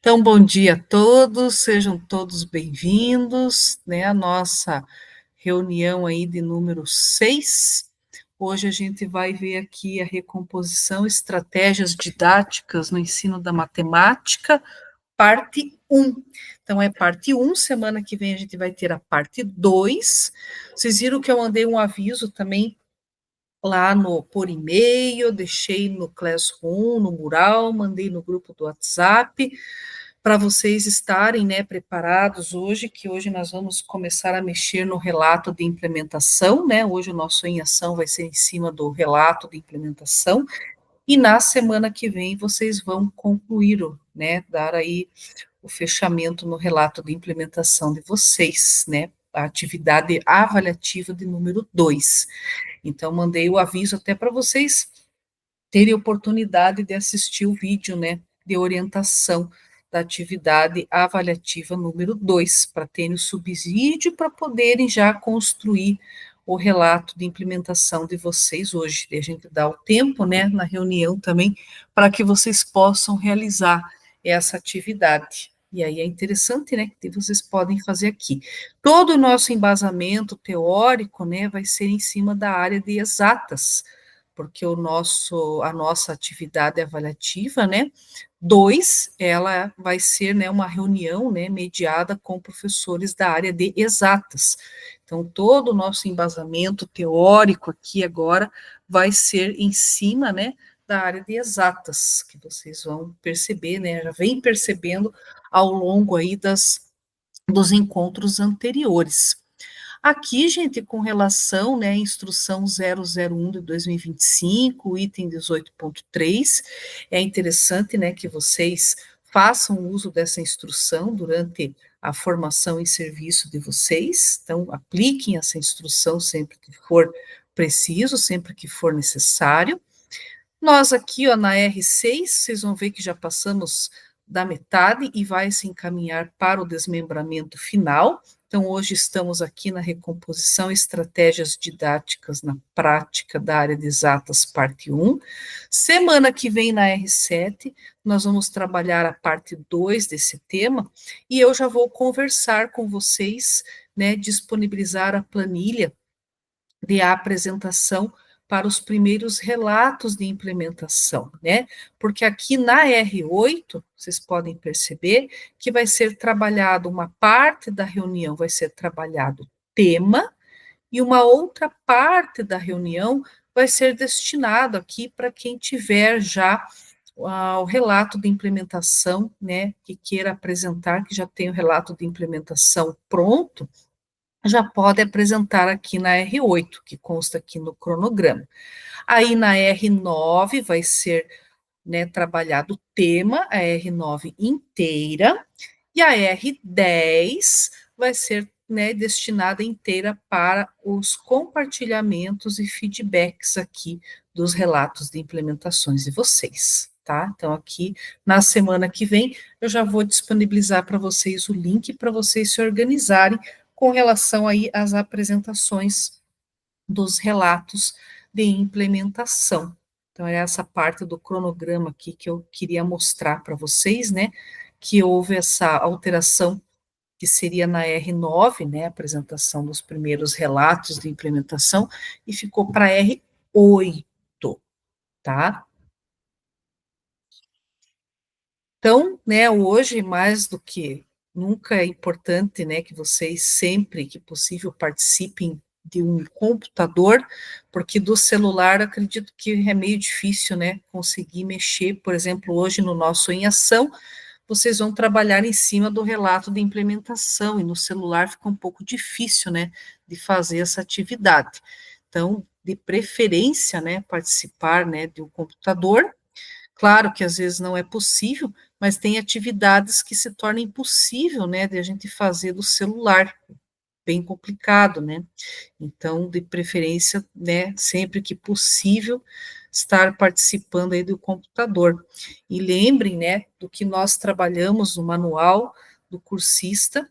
Então, bom dia a todos, sejam todos bem-vindos, né, à nossa reunião aí de número 6. Hoje a gente vai ver aqui a recomposição, estratégias didáticas no ensino da matemática, parte 1. Então, é parte 1, semana que vem a gente vai ter a parte 2. Vocês viram que eu mandei um aviso também lá por e-mail, deixei no Classroom, no mural, mandei no grupo do WhatsApp, para vocês estarem, né, preparados hoje, que hoje nós vamos começar a mexer no relato de implementação, né, hoje o nosso em ação vai ser em cima do relato de implementação, e na semana que vem vocês vão concluir, né, dar aí o fechamento no relato de implementação de vocês, né, a atividade avaliativa de número 2. Então, mandei o aviso até para vocês terem oportunidade de assistir o vídeo, né, de orientação da atividade avaliativa número 2, para terem o subsídio para poderem já construir o relato de implementação de vocês hoje. E a gente dá o tempo, né, na reunião também, para que vocês possam realizar essa atividade. E aí é interessante, né, que vocês podem fazer aqui. Todo o nosso embasamento teórico, né, vai ser em cima da área de exatas, porque a nossa atividade avaliativa, né, 2, ela vai ser, né, uma reunião, né, mediada com professores da área de exatas. Então, todo o nosso embasamento teórico aqui agora vai ser em cima, né, da área de exatas, que vocês vão perceber, né, já vem percebendo ao longo aí dos encontros anteriores. Aqui, gente, com relação, né, à instrução 001 de 2025, item 18.3, é interessante, né, que vocês façam uso dessa instrução durante a formação e serviço de vocês, então apliquem essa instrução sempre que for preciso, sempre que for necessário. Nós aqui, ó, na R6, vocês vão ver que já passamos da metade e vai se encaminhar para o desmembramento final. Então, hoje estamos aqui na recomposição estratégias didáticas na prática da área de exatas, parte 1. Semana que vem, na R7, nós vamos trabalhar a parte 2 desse tema, e eu já vou conversar com vocês, né, disponibilizar a planilha de apresentação para os primeiros relatos de implementação, né? Porque aqui na R8, vocês podem perceber que vai ser trabalhado uma parte da reunião, vai ser trabalhado tema, e uma outra parte da reunião vai ser destinado aqui para quem tiver já o relato de implementação, né, que queira apresentar, que já tem o relato de implementação pronto, já pode apresentar aqui na R8, que consta aqui no cronograma. Aí na R9 vai ser, né, trabalhado o tema, a R9 inteira, e a R10 vai ser, né, destinada inteira para os compartilhamentos e feedbacks aqui dos relatos de implementações de vocês, tá? Então, aqui na semana que vem, eu já vou disponibilizar para vocês o link para vocês se organizarem com relação aí às apresentações dos relatos de implementação. Então, é essa parte do cronograma aqui que eu queria mostrar para vocês, né, que houve essa alteração que seria na R9, né, a apresentação dos primeiros relatos de implementação, e ficou para R8, tá? Então, né, hoje, mais do que nunca, é importante, né, que vocês sempre que possível participem de um computador, porque do celular acredito que é meio difícil, né, conseguir mexer. Por exemplo, hoje no nosso Em Ação, vocês vão trabalhar em cima do relato de implementação, e no celular fica um pouco difícil, né, de fazer essa atividade. Então, de preferência, né, participar, né, de um computador. Claro que às vezes não é possível, mas tem atividades que se torna impossível, né, de a gente fazer do celular, bem complicado, né? Então, de preferência, né, sempre que possível, estar participando aí do computador. E lembrem, né, do que nós trabalhamos no manual do cursista,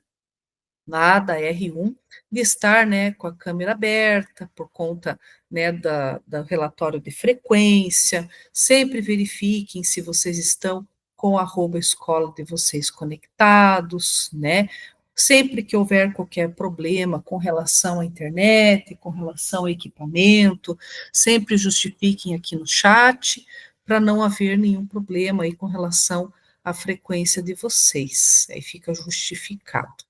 lá da R1, de estar, né, com a câmera aberta, por conta, né, do relatório de frequência, sempre verifiquem se vocês estão com @escola de vocês conectados, né? Sempre que houver qualquer problema com relação à internet, com relação ao equipamento, sempre justifiquem aqui no chat, para não haver nenhum problema aí com relação à frequência de vocês. Aí fica justificado.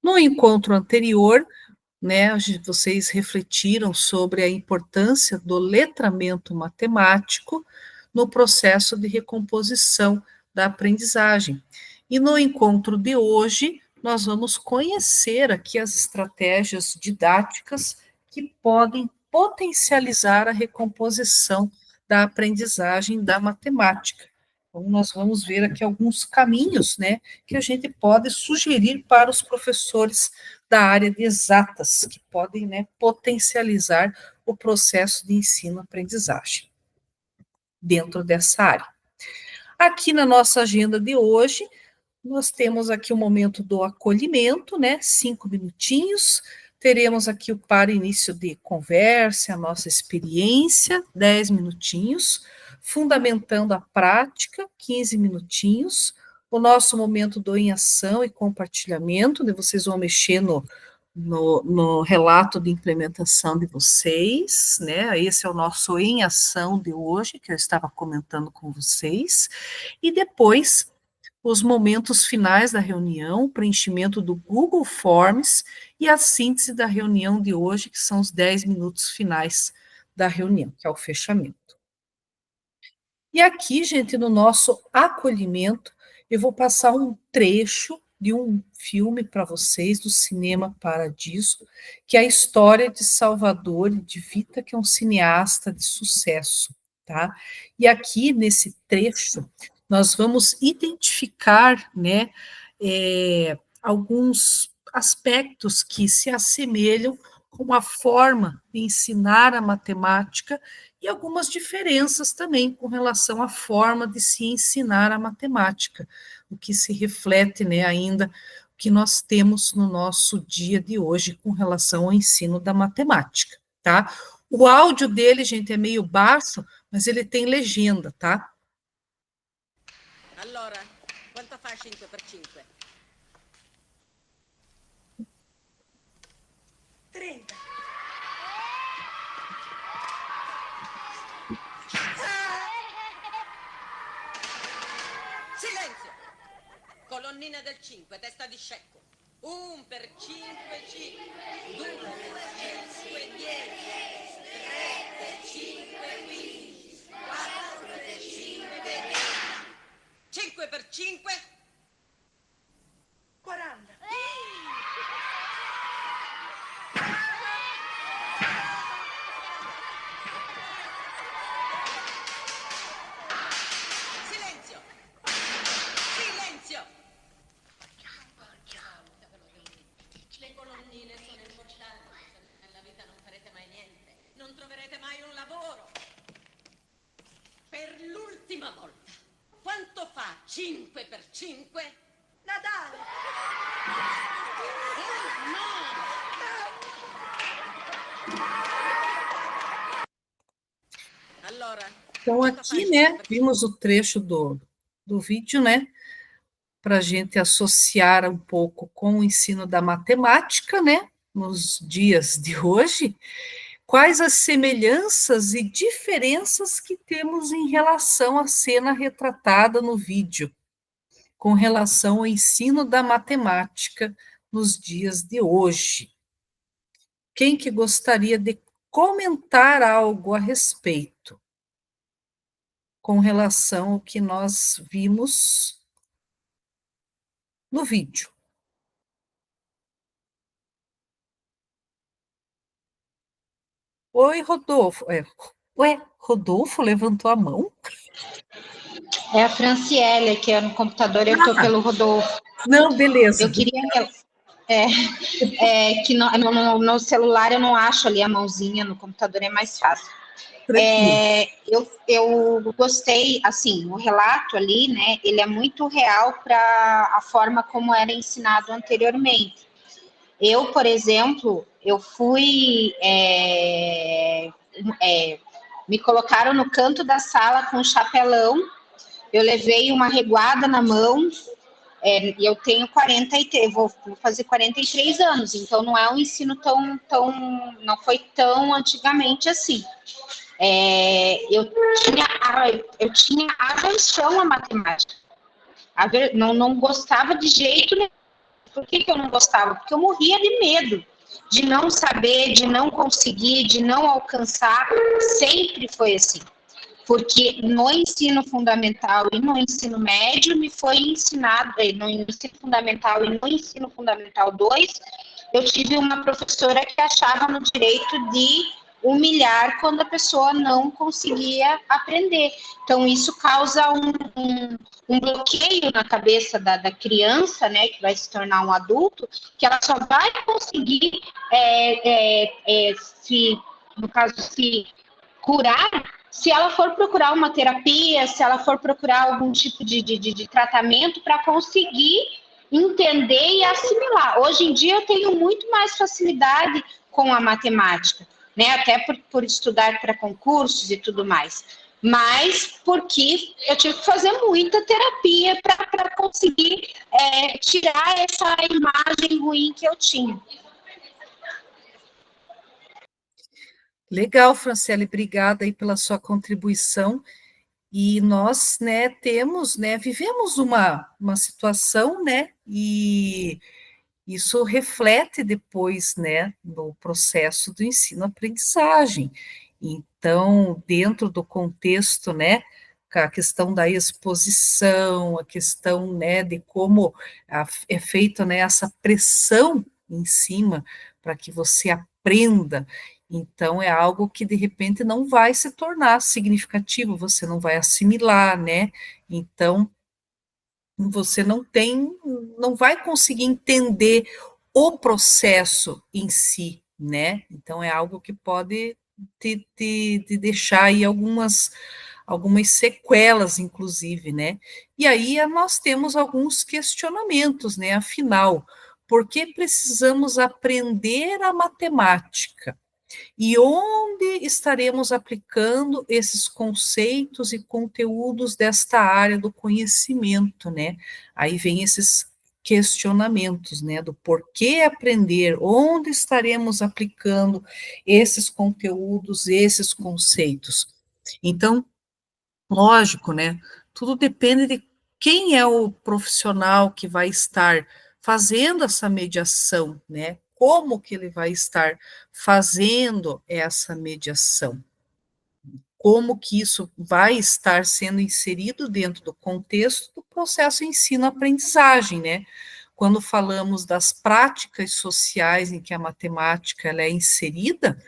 No encontro anterior, né, vocês refletiram sobre a importância do letramento matemático no processo de recomposição da aprendizagem. E no encontro de hoje, nós vamos conhecer aqui as estratégias didáticas que podem potencializar a recomposição da aprendizagem da matemática. Então, nós vamos ver aqui alguns caminhos, né, que a gente pode sugerir para os professores da área de exatas, que podem, né, potencializar o processo de ensino-aprendizagem dentro dessa área. Aqui na nossa agenda de hoje, nós temos aqui o momento do acolhimento, né? 5 minutinhos. Teremos aqui o para início de conversa, a nossa experiência, 10 minutinhos. Fundamentando a prática, 15 minutinhos. O nosso momento do em ação e compartilhamento, onde vocês vão mexer no relato de implementação de vocês, né? Esse é o nosso em ação de hoje, que eu estava comentando com vocês. E depois os momentos finais da reunião, o preenchimento do Google Forms e a síntese da reunião de hoje, que são os 10 minutos finais da reunião, que é o fechamento. E aqui, gente, no nosso acolhimento, eu vou passar um trecho de um filme para vocês, do Cinema Paradiso, que é a história de Salvador e de Vita, que é um cineasta de sucesso, tá? E aqui, nesse trecho, nós vamos identificar, né, alguns aspectos que se assemelham com a forma de ensinar a matemática e algumas diferenças também com relação à forma de se ensinar a matemática, o que se reflete, né, ainda que nós temos no nosso dia de hoje com relação ao ensino da matemática, tá? O áudio dele, gente, é meio baixo, mas ele tem legenda, tá? Allora, quanto fa 5 per 5? 30. Silenzio! Colonnina del 5, testa di scecco. 1 per 5, 5. 2 per 5, 10. 3 per 5, 15. 4 per 5, 20. 5 per 5? 40. Silenzio! Silenzio! Le colonnine sono importanti, nella vita non farete mai niente, non troverete mai un lavoro. Per l'ultima volta, quanto fa 5 per 5? Natale! No! Allora, Então, aqui, né, vimos o trecho do vídeo, né, para a gente associar um pouco com o ensino da matemática, né, nos dias de hoje. Quais as semelhanças e diferenças que temos em relação à cena retratada no vídeo, com relação ao ensino da matemática nos dias de hoje? Quem que gostaria de comentar algo a respeito com relação ao que nós vimos no vídeo? Oi, Rodolfo. Ué, Rodolfo levantou a mão? É a Franciele, que é no computador, eu estou pelo Rodolfo. Não, beleza. Eu queria que no celular eu não acho ali a mãozinha, no computador é mais fácil. Eu gostei, assim, o relato ali, né, ele é muito real para a forma como era ensinado anteriormente. Eu, por exemplo, eu fui... me colocaram no canto da sala com um chapelão eu levei uma reguada na mão, e eu tenho 43, vou fazer 43 anos, então não é um ensino não foi tão antigamente assim. Eu tinha aversão à matemática. Não gostava de jeito nenhum. Por que eu não gostava? Porque eu morria de medo de não saber, de não conseguir, de não alcançar. Sempre foi assim. Porque no ensino fundamental e no ensino médio me foi ensinado, no ensino fundamental e no ensino fundamental 2, eu tive uma professora que achava no direito de humilhar quando a pessoa não conseguia aprender. Então, isso causa um bloqueio na cabeça da criança, né, que vai se tornar um adulto, que ela só vai conseguir, no caso, se curar se ela for procurar uma terapia, se ela for procurar algum tipo de tratamento para conseguir entender e assimilar. Hoje em dia eu tenho muito mais facilidade com a matemática, né? Até por estudar para concursos e tudo mais. Mas porque eu tive que fazer muita terapia para conseguir tirar essa imagem ruim que eu tinha. Legal, Franciele, obrigada aí pela sua contribuição. E nós, né, vivemos uma situação, né, e isso reflete depois, né, no processo do ensino-aprendizagem. Então, dentro do contexto, né, a questão da exposição, a questão, né, de como é feita, né, essa pressão em cima para que você aprenda. Então, é algo que, de repente, não vai se tornar significativo, você não vai assimilar, né? Então, você não vai conseguir entender o processo em si, né? Então, é algo que pode te deixar aí algumas sequelas, inclusive, né? E aí nós temos alguns questionamentos, né? Afinal, por que precisamos aprender a matemática? E onde estaremos aplicando esses conceitos e conteúdos desta área do conhecimento, né? Aí vem esses questionamentos, né, do porquê aprender, onde estaremos aplicando esses conteúdos, esses conceitos. Então, lógico, né? Tudo depende de quem é o profissional que vai estar fazendo essa mediação, né? Como que ele vai estar fazendo essa mediação? Como que isso vai estar sendo inserido dentro do contexto do processo ensino-aprendizagem, né? Quando falamos das práticas sociais em que a matemática ela é inserida,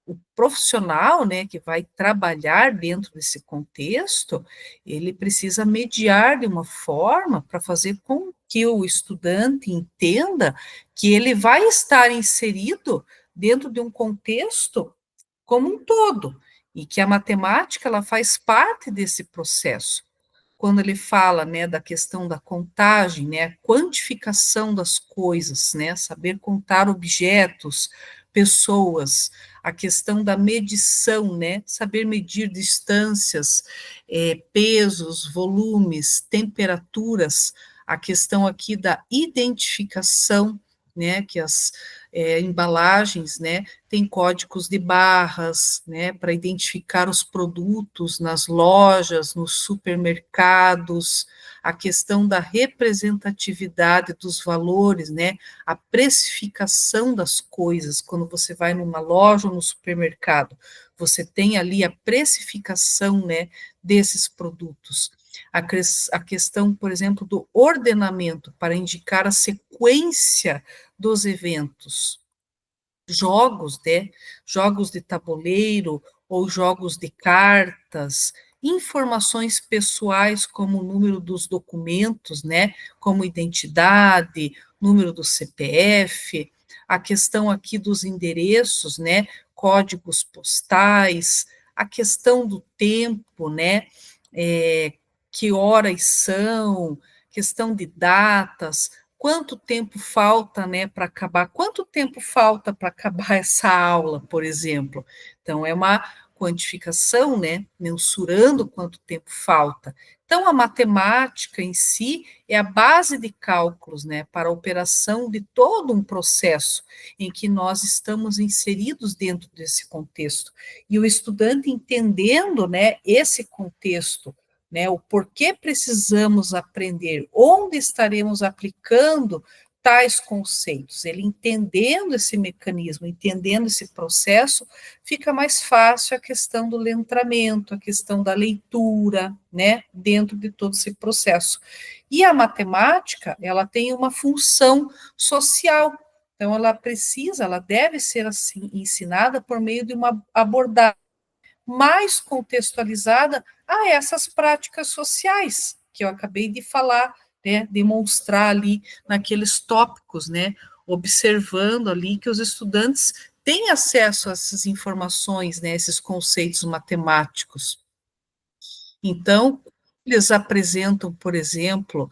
o profissional, né, que vai trabalhar dentro desse contexto, ele precisa mediar de uma forma para fazer com que o estudante entenda que ele vai estar inserido dentro de um contexto como um todo, e que a matemática ela faz parte desse processo. Quando ele fala, né, da questão da contagem, né, a quantificação das coisas, né, saber contar objetos, pessoas, a questão da medição, né, saber medir distâncias, pesos, volumes, temperaturas, a questão aqui da identificação, né, que as embalagens, né, tem códigos de barras, né, para identificar os produtos nas lojas, nos supermercados, a questão da representatividade dos valores, né, a precificação das coisas, quando você vai numa loja ou no supermercado, você tem ali a precificação, né, desses produtos. A questão, por exemplo, do ordenamento, para indicar a sequência dos eventos, jogos, né? Jogos de tabuleiro ou jogos de cartas, informações pessoais como o número dos documentos, né? Como identidade, número do CPF, a questão aqui dos endereços, né? Códigos postais, a questão do tempo, né? Que horas são, questão de datas, quanto tempo falta, né, para acabar, quanto tempo falta para acabar essa aula, por exemplo. Então, é uma quantificação, né, mensurando quanto tempo falta. Então, a matemática em si é a base de cálculos, né, para a operação de todo um processo em que nós estamos inseridos dentro desse contexto. E o estudante entendendo, né, esse contexto, né, o porquê precisamos aprender, onde estaremos aplicando tais conceitos, ele entendendo esse mecanismo, entendendo esse processo, fica mais fácil a questão do letramento, a questão da leitura, né, dentro de todo esse processo. E a matemática, ela tem uma função social, então ela deve ser assim ensinada por meio de uma abordagem mais contextualizada a essas práticas sociais que eu acabei de falar, né, demonstrar ali naqueles tópicos, né, observando ali que os estudantes têm acesso a essas informações, né, esses conceitos matemáticos. Então, eles apresentam, por exemplo,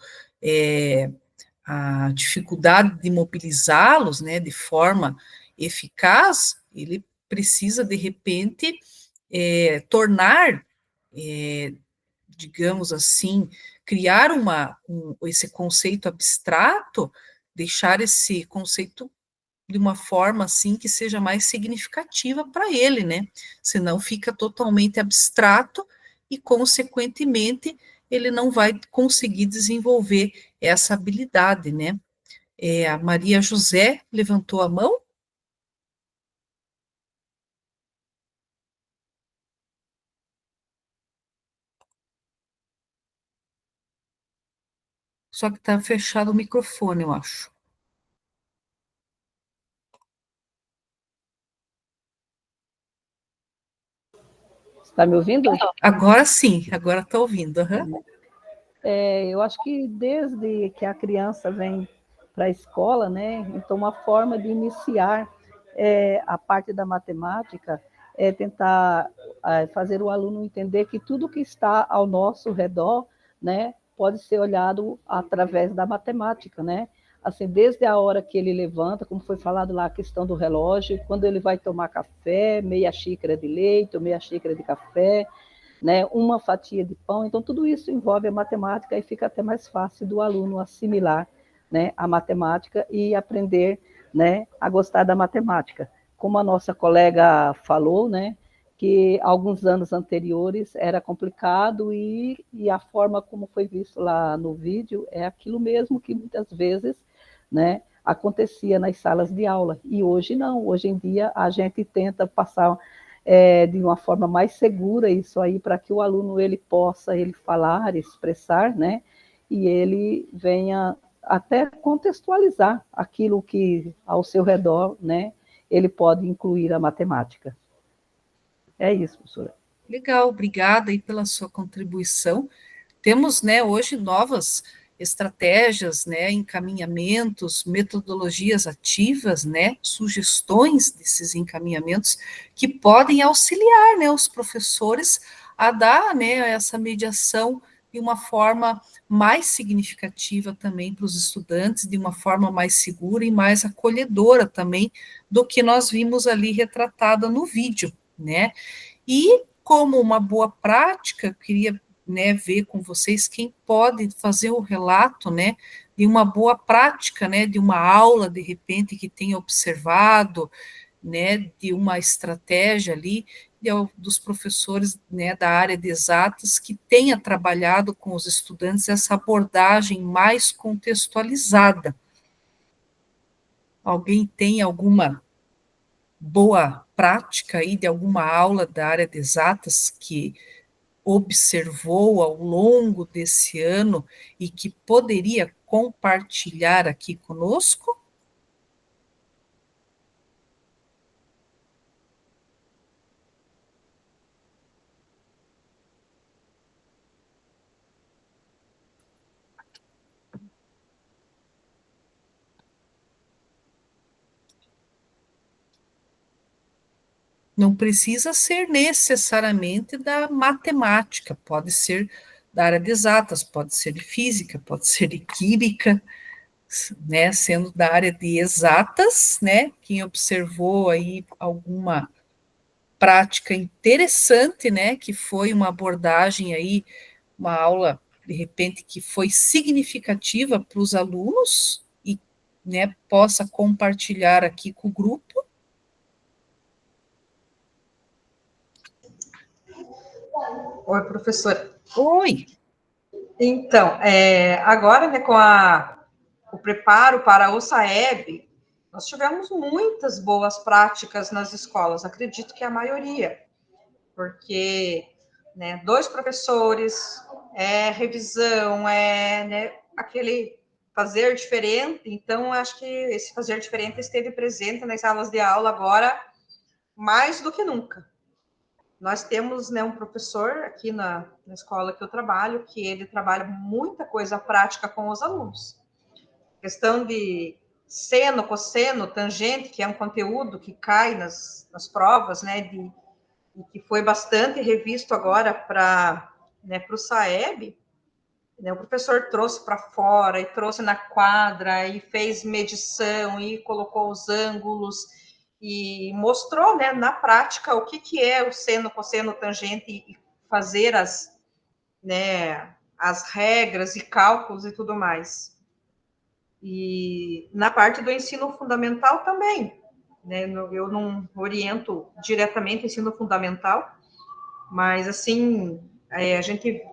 a dificuldade de mobilizá-los, né, de forma eficaz, ele precisa, de repente, tornar, digamos assim, criar esse conceito abstrato, deixar esse conceito de uma forma assim que seja mais significativa para ele, né? Senão fica totalmente abstrato e, consequentemente, ele não vai conseguir desenvolver essa habilidade, né? A Maria José levantou a mão. Só que está fechado o microfone, eu acho. Está me ouvindo? Agora sim, agora está ouvindo. Uhum. Eu acho que desde que a criança vem para a escola, né, então uma forma de iniciar a parte da matemática é tentar fazer o aluno entender que tudo que está ao nosso redor, né, pode ser olhado através da matemática, né? Assim, desde a hora que ele levanta, como foi falado lá a questão do relógio, quando ele vai tomar café, meia xícara de leite ou meia xícara de café, né, uma fatia de pão. Então, tudo isso envolve a matemática e fica até mais fácil do aluno assimilar, né, a matemática e aprender, né, a gostar da matemática. Como a nossa colega falou, né, que alguns anos anteriores era complicado e a forma como foi visto lá no vídeo é aquilo mesmo que muitas vezes, né, acontecia nas salas de aula. E hoje não, hoje em dia a gente tenta passar de uma forma mais segura isso aí para que o aluno ele possa falar, expressar, né, e ele venha até contextualizar aquilo que ao seu redor, né, ele pode incluir a matemática. É isso, professora. Legal, obrigada aí pela sua contribuição. Temos, né, hoje novas estratégias, né, encaminhamentos, metodologias ativas, né, sugestões desses encaminhamentos que podem auxiliar, né, os professores a dar, né, essa mediação de uma forma mais significativa também para os estudantes, de uma forma mais segura e mais acolhedora também do que nós vimos ali retratada no vídeo, né? E como uma boa prática, eu queria, né, ver com vocês quem pode fazer o relato, né, de uma boa prática, né, de uma aula, de repente, que tenha observado, né, de uma estratégia ali, dos professores, né, da área de exatas, que tenha trabalhado com os estudantes essa abordagem mais contextualizada. Alguém tem alguma boa prática aí de alguma aula da área de exatas que observou ao longo desse ano e que poderia compartilhar aqui conosco? Não precisa ser necessariamente da matemática, pode ser da área de exatas, pode ser de física, pode ser de química, né, sendo da área de exatas, né, quem observou aí alguma prática interessante, né, que foi uma abordagem aí, uma aula, de repente, que foi significativa para os alunos e, né, possa compartilhar aqui com o grupo. Oi, professora. Oi. Então, agora, né, com o preparo para o SAEB, nós tivemos muitas boas práticas nas escolas, acredito que a maioria, porque, né, 2 professores, revisão, né, aquele fazer diferente, então, acho que esse fazer diferente esteve presente nas salas de aula agora, mais do que nunca. Nós temos, né, um professor aqui na escola que eu trabalho, que ele trabalha muita coisa prática com os alunos. Questão de seno, cosseno, tangente, que é um conteúdo que cai nas provas, né, e que foi bastante revisto agora para, né, o SAEB, né, o professor trouxe para fora e trouxe na quadra e fez medição e colocou os ângulos e mostrou, né, na prática o que é o seno, cosseno, tangente e fazer né, as regras e cálculos e tudo mais. E na parte do ensino fundamental também, né, eu não oriento diretamente ensino fundamental, mas assim, a gente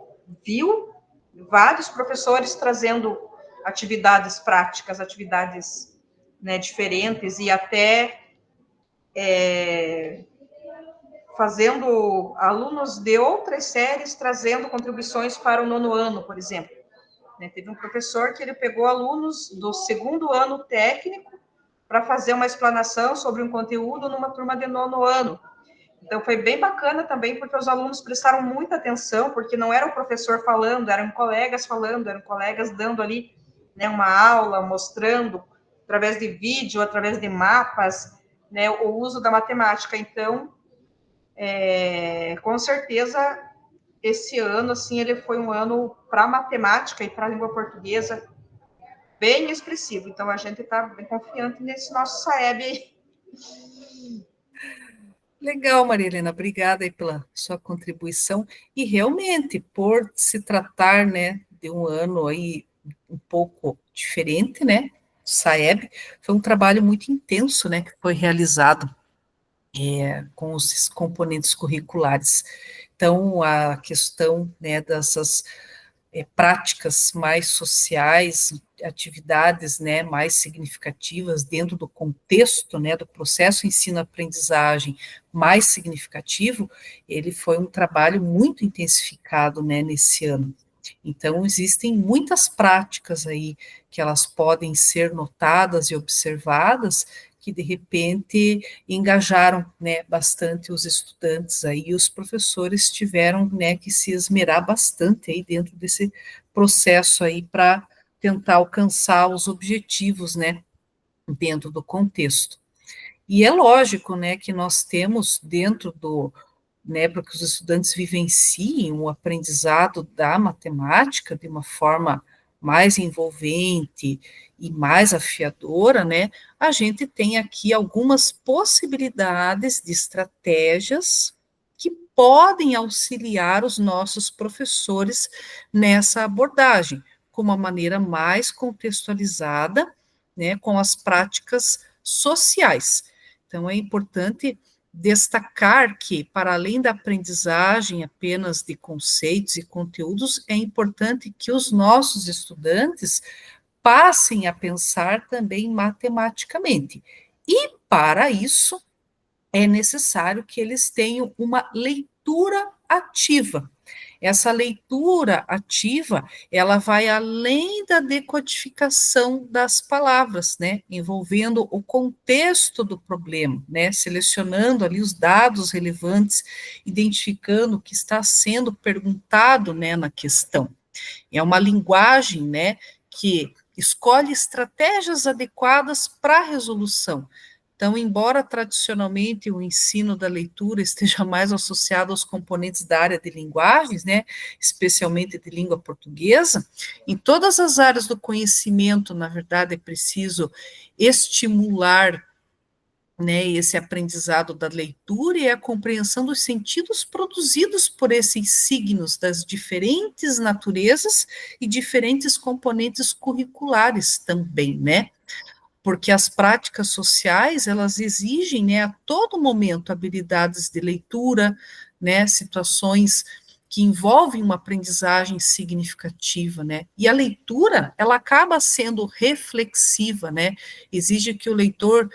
viu vários professores trazendo atividades práticas, atividades, né, diferentes e até fazendo alunos de outras séries trazendo contribuições para o 9º ano, por exemplo. Né, teve um professor que ele pegou alunos do 2º ano técnico para fazer uma explanação sobre um conteúdo numa turma de 9º ano. Então, foi bem bacana também, porque os alunos prestaram muita atenção, porque não era o professor falando, eram colegas falando, eram colegas dando ali, né, uma aula, mostrando, através de vídeo, através de mapas, né, o uso da matemática. Então, com certeza, esse ano, assim, ele foi um ano para matemática e para a língua portuguesa bem expressivo. Então, a gente está bem confiante nesse nosso SAEB aí. Legal, Maria Helena, obrigada aí pela sua contribuição. E realmente, por se tratar, né, de um ano aí um pouco diferente, né, SAEB, foi um trabalho muito intenso, né, que foi realizado com os componentes curriculares. Então, a questão, né, dessas práticas mais sociais, atividades, né, mais significativas dentro do contexto, né, do processo ensino-aprendizagem mais significativo, ele foi um trabalho muito intensificado, né, nesse ano. Então, existem muitas práticas aí que elas podem ser notadas e observadas, que de repente engajaram, né, bastante os estudantes aí, e os professores tiveram, né, que se esmerar bastante aí dentro desse processo aí para tentar alcançar os objetivos, né, dentro do contexto. E é lógico, né, que nós temos dentro do, né, para que os estudantes vivenciem o aprendizado da matemática de uma forma mais envolvente e mais afiadora, né, a gente tem aqui algumas possibilidades de estratégias que podem auxiliar os nossos professores nessa abordagem, com uma maneira mais contextualizada, né, com as práticas sociais. Então, é importante destacar que, para além da aprendizagem apenas de conceitos e conteúdos, é importante que os nossos estudantes passem a pensar também matematicamente. E, para isso, é necessário que eles tenham uma leitura ativa. Essa leitura ativa, ela vai além da decodificação das palavras, né, envolvendo o contexto do problema, né, selecionando ali os dados relevantes, identificando o que está sendo perguntado, né, na questão. É uma linguagem, né, que escolhe estratégias adequadas para a resolução. Então, embora tradicionalmente o ensino da leitura esteja mais associado aos componentes da área de linguagens, né, especialmente de língua portuguesa, em todas as áreas do conhecimento, na verdade, é preciso estimular né, esse aprendizado da leitura e a compreensão dos sentidos produzidos por esses signos das diferentes naturezas e diferentes componentes curriculares também, né? Porque as práticas sociais, elas exigem, né, a todo momento habilidades de leitura, né, situações que envolvem uma aprendizagem significativa, né, e a leitura, ela acaba sendo reflexiva, né, exige que o leitor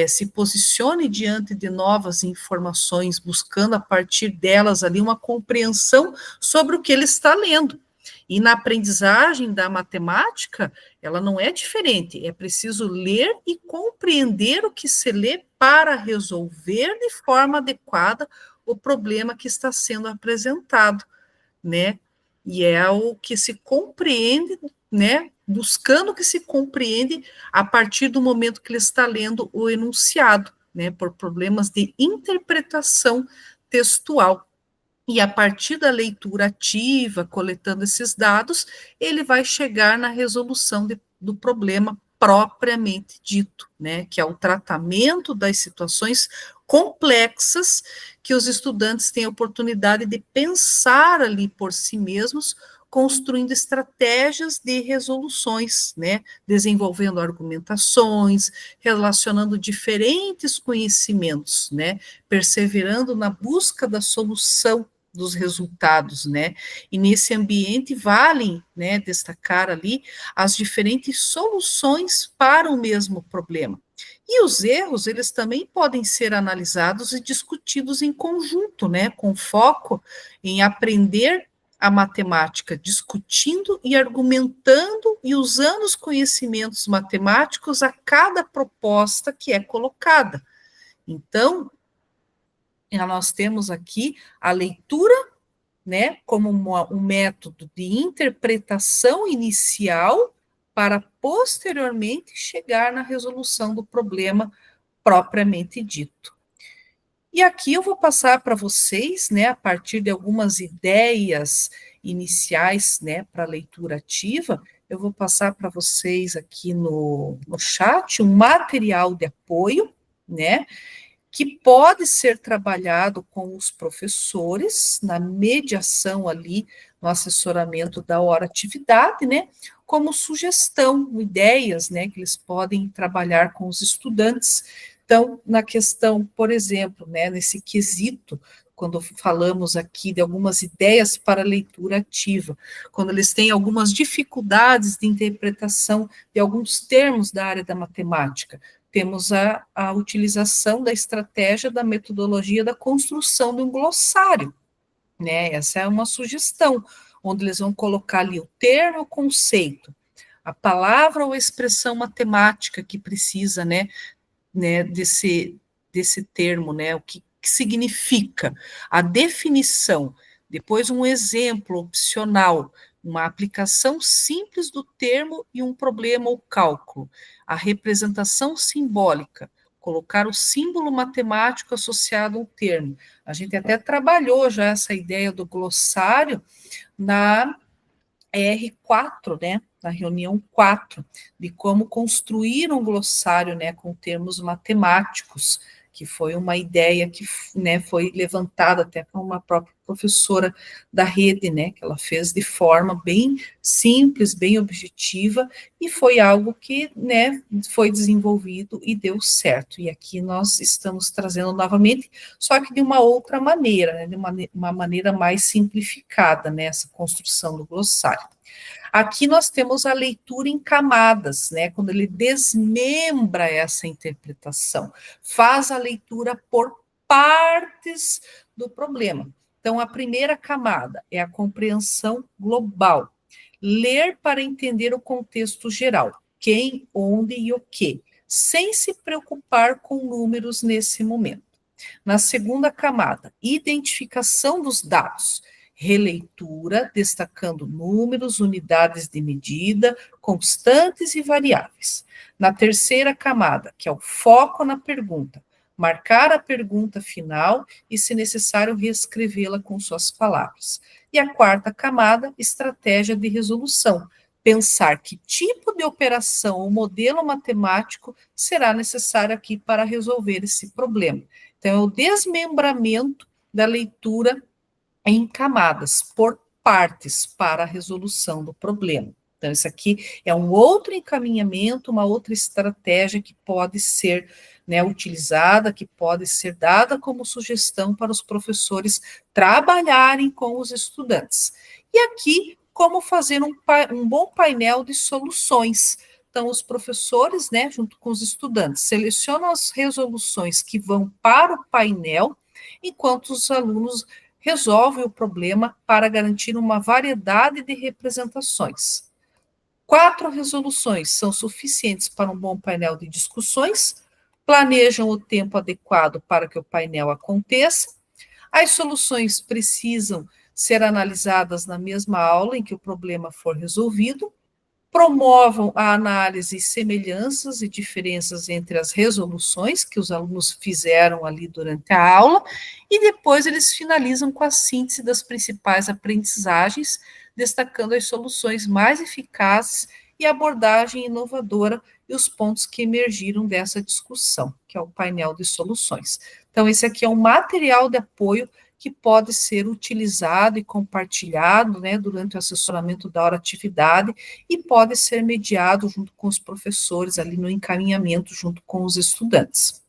se posicione diante de novas informações, buscando a partir delas ali uma compreensão sobre o que ele está lendo. E na aprendizagem da matemática, ela não é diferente, é preciso ler e compreender o que se lê para resolver de forma adequada o problema que está sendo apresentado, né? E é o que se compreende, né? Buscando que se compreende a partir do momento que ele está lendo o enunciado, né? Por problemas de interpretação textual. E a partir da leitura ativa, coletando esses dados, ele vai chegar na resolução do problema propriamente dito, né? Que é o tratamento das situações complexas que os estudantes têm a oportunidade de pensar ali por si mesmos, construindo estratégias de resoluções, né? Desenvolvendo argumentações, relacionando diferentes conhecimentos, né? Perseverando na busca da solução dos resultados, né? E nesse ambiente valem, né, destacar ali as diferentes soluções para o mesmo problema. E os erros, eles também podem ser analisados e discutidos em conjunto, né, com foco em aprender a matemática, discutindo e argumentando e usando os conhecimentos matemáticos a cada proposta que é colocada. Então, nós temos aqui a leitura, né, como um método de interpretação inicial para posteriormente chegar na resolução do problema propriamente dito. E aqui eu vou passar para vocês, né, a partir de algumas ideias iniciais, né, para a leitura ativa, eu vou passar para vocês aqui no chat um material de apoio, né, que pode ser trabalhado com os professores na mediação ali, no assessoramento da hora atividade, né, como sugestão, ideias, né, que eles podem trabalhar com os estudantes. Então, na questão, por exemplo, né, nesse quesito, quando falamos aqui de algumas ideias para leitura ativa, quando eles têm algumas dificuldades de interpretação de alguns termos da área da matemática, temos a utilização da estratégia da metodologia da construção de um glossário, né? Essa é uma sugestão, onde eles vão colocar ali o termo, o conceito, a palavra ou expressão matemática que precisa, né, desse termo, né, o que significa, a definição, depois um exemplo opcional, uma aplicação simples do termo e um problema ou cálculo, a representação simbólica, colocar o símbolo matemático associado ao termo. A gente até trabalhou já essa ideia do glossário na R4, né, na reunião 4, de como construir um glossário, né, com termos matemáticos, que foi uma ideia que, né, foi levantada até por uma própria professora da rede, né, que ela fez de forma bem simples, bem objetiva, e foi algo que, né, foi desenvolvido e deu certo. E aqui nós estamos trazendo novamente, só que de uma outra maneira, né, de uma maneira mais simplificada, né, essa construção do glossário. Aqui nós temos a leitura em camadas, né, quando ele desmembra essa interpretação, faz a leitura por partes do problema. Então, a primeira camada é a compreensão global, ler para entender o contexto geral, quem, onde e o que, sem se preocupar com números nesse momento. Na segunda camada, identificação dos dados, releitura, destacando números, unidades de medida, constantes e variáveis. Na terceira camada, que é o foco na pergunta, marcar a pergunta final e, se necessário, reescrevê-la com suas palavras. E a quarta camada, estratégia de resolução, pensar que tipo de operação ou modelo matemático será necessário aqui para resolver esse problema. Então, é o desmembramento da leitura em camadas, por partes, para a resolução do problema. Então, isso aqui é um outro encaminhamento, uma outra estratégia que pode ser, né, utilizada, que pode ser dada como sugestão para os professores trabalharem com os estudantes. E aqui, como fazer um bom painel de soluções. Então, os professores, né, junto com os estudantes, selecionam as resoluções que vão para o painel, enquanto os alunos resolvem o problema para garantir uma variedade de representações. 4 resoluções são suficientes para um bom painel de discussões, planejam o tempo adequado para que o painel aconteça, as soluções precisam ser analisadas na mesma aula em que o problema for resolvido, promovam a análise de semelhanças e diferenças entre as resoluções que os alunos fizeram ali durante a aula, e depois eles finalizam com a síntese das principais aprendizagens, destacando as soluções mais eficazes e a abordagem inovadora e os pontos que emergiram dessa discussão, que é o painel de soluções. Então, esse aqui é um material de apoio que pode ser utilizado e compartilhado, né, durante o assessoramento da hora-atividade e pode ser mediado junto com os professores ali no encaminhamento junto com os estudantes.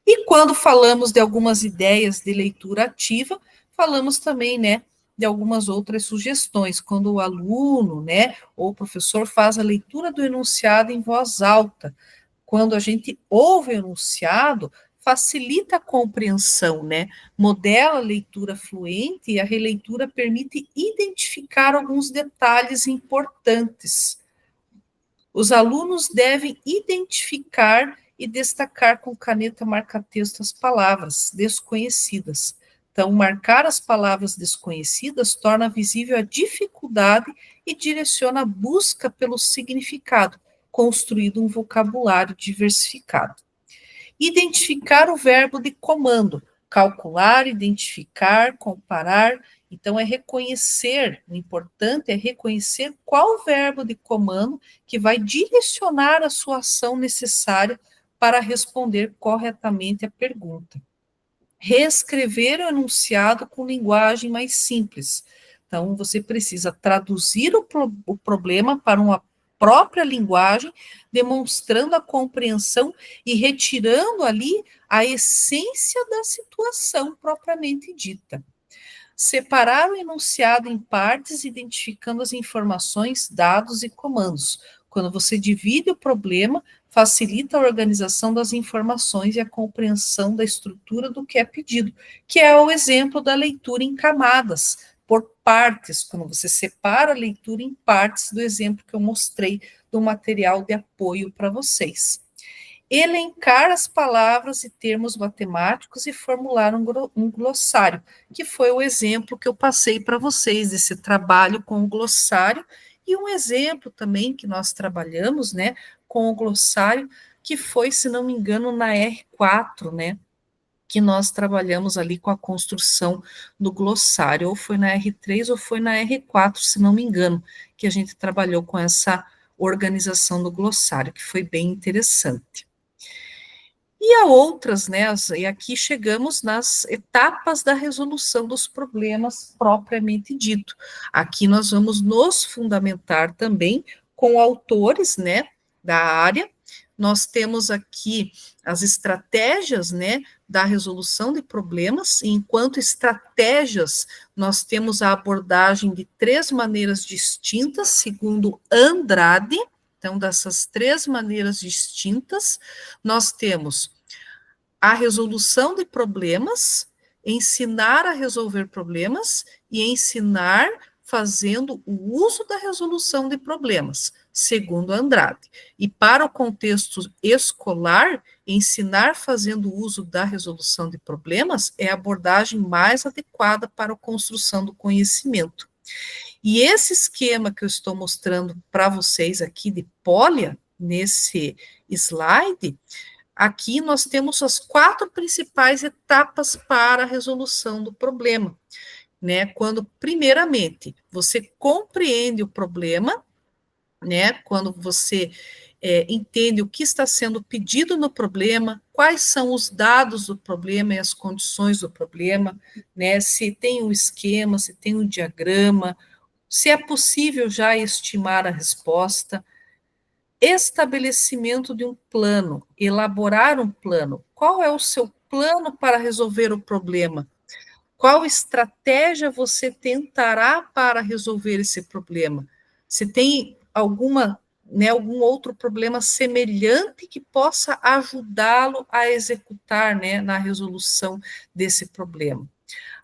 E quando falamos de algumas ideias de leitura ativa, falamos também, né, de algumas outras sugestões, quando o aluno, né, ou o professor faz a leitura do enunciado em voz alta. Quando a gente ouve o enunciado, facilita a compreensão, né? Modela a leitura fluente e a releitura permite identificar alguns detalhes importantes. Os alunos devem identificar e destacar com caneta marca-texto as palavras desconhecidas. Então, marcar as palavras desconhecidas torna visível a dificuldade e direciona a busca pelo significado, construindo um vocabulário diversificado. Identificar o verbo de comando, calcular, identificar, comparar. Então, é reconhecer, o importante é reconhecer qual verbo de comando que vai direcionar a sua ação necessária para responder corretamente a pergunta. Reescrever o enunciado com linguagem mais simples. Então, você precisa traduzir o problema para uma própria linguagem, demonstrando a compreensão e retirando ali a essência da situação propriamente dita. Separar o enunciado em partes, identificando as informações, dados e comandos. Quando você divide o problema, facilita a organização das informações e a compreensão da estrutura do que é pedido, que é o exemplo da leitura em camadas, por partes, quando você separa a leitura em partes do exemplo que eu mostrei do material de apoio para vocês. Elencar as palavras e termos matemáticos e formular um glossário, que foi o exemplo que eu passei para vocês, desse trabalho com o glossário, e um exemplo também que nós trabalhamos, né, com o glossário, que foi, se não me engano, na R4, né, que nós trabalhamos ali com a construção do glossário, ou foi na R3 ou foi na R4, se não me engano, que a gente trabalhou com essa organização do glossário, que foi bem interessante. E há outras, né, e aqui chegamos nas etapas da resolução dos problemas propriamente dito. Aqui nós vamos nos fundamentar também com autores, né, da área. Nós temos aqui as estratégias, né, da resolução de problemas, e enquanto estratégias, nós temos a abordagem de 3 maneiras distintas, segundo Andrade. Então, dessas 3 maneiras distintas, nós temos a resolução de problemas, ensinar a resolver problemas e ensinar fazendo o uso da resolução de problemas, segundo Andrade. E para o contexto escolar, ensinar fazendo uso da resolução de problemas é a abordagem mais adequada para a construção do conhecimento. E esse esquema que eu estou mostrando para vocês aqui de Polya, nesse slide, aqui nós temos as 4 principais etapas para a resolução do problema, né? Quando, primeiramente, você compreende o problema, né? Quando você entende o que está sendo pedido no problema, quais são os dados do problema e as condições do problema, né? Se tem um esquema, se tem um diagrama, se é possível já estimar a resposta, estabelecimento de um plano, elaborar um plano. Qual é o seu plano para resolver o problema? Qual estratégia você tentará para resolver esse problema? Se tem algum outro problema semelhante que possa ajudá-lo a executar, né, na resolução desse problema.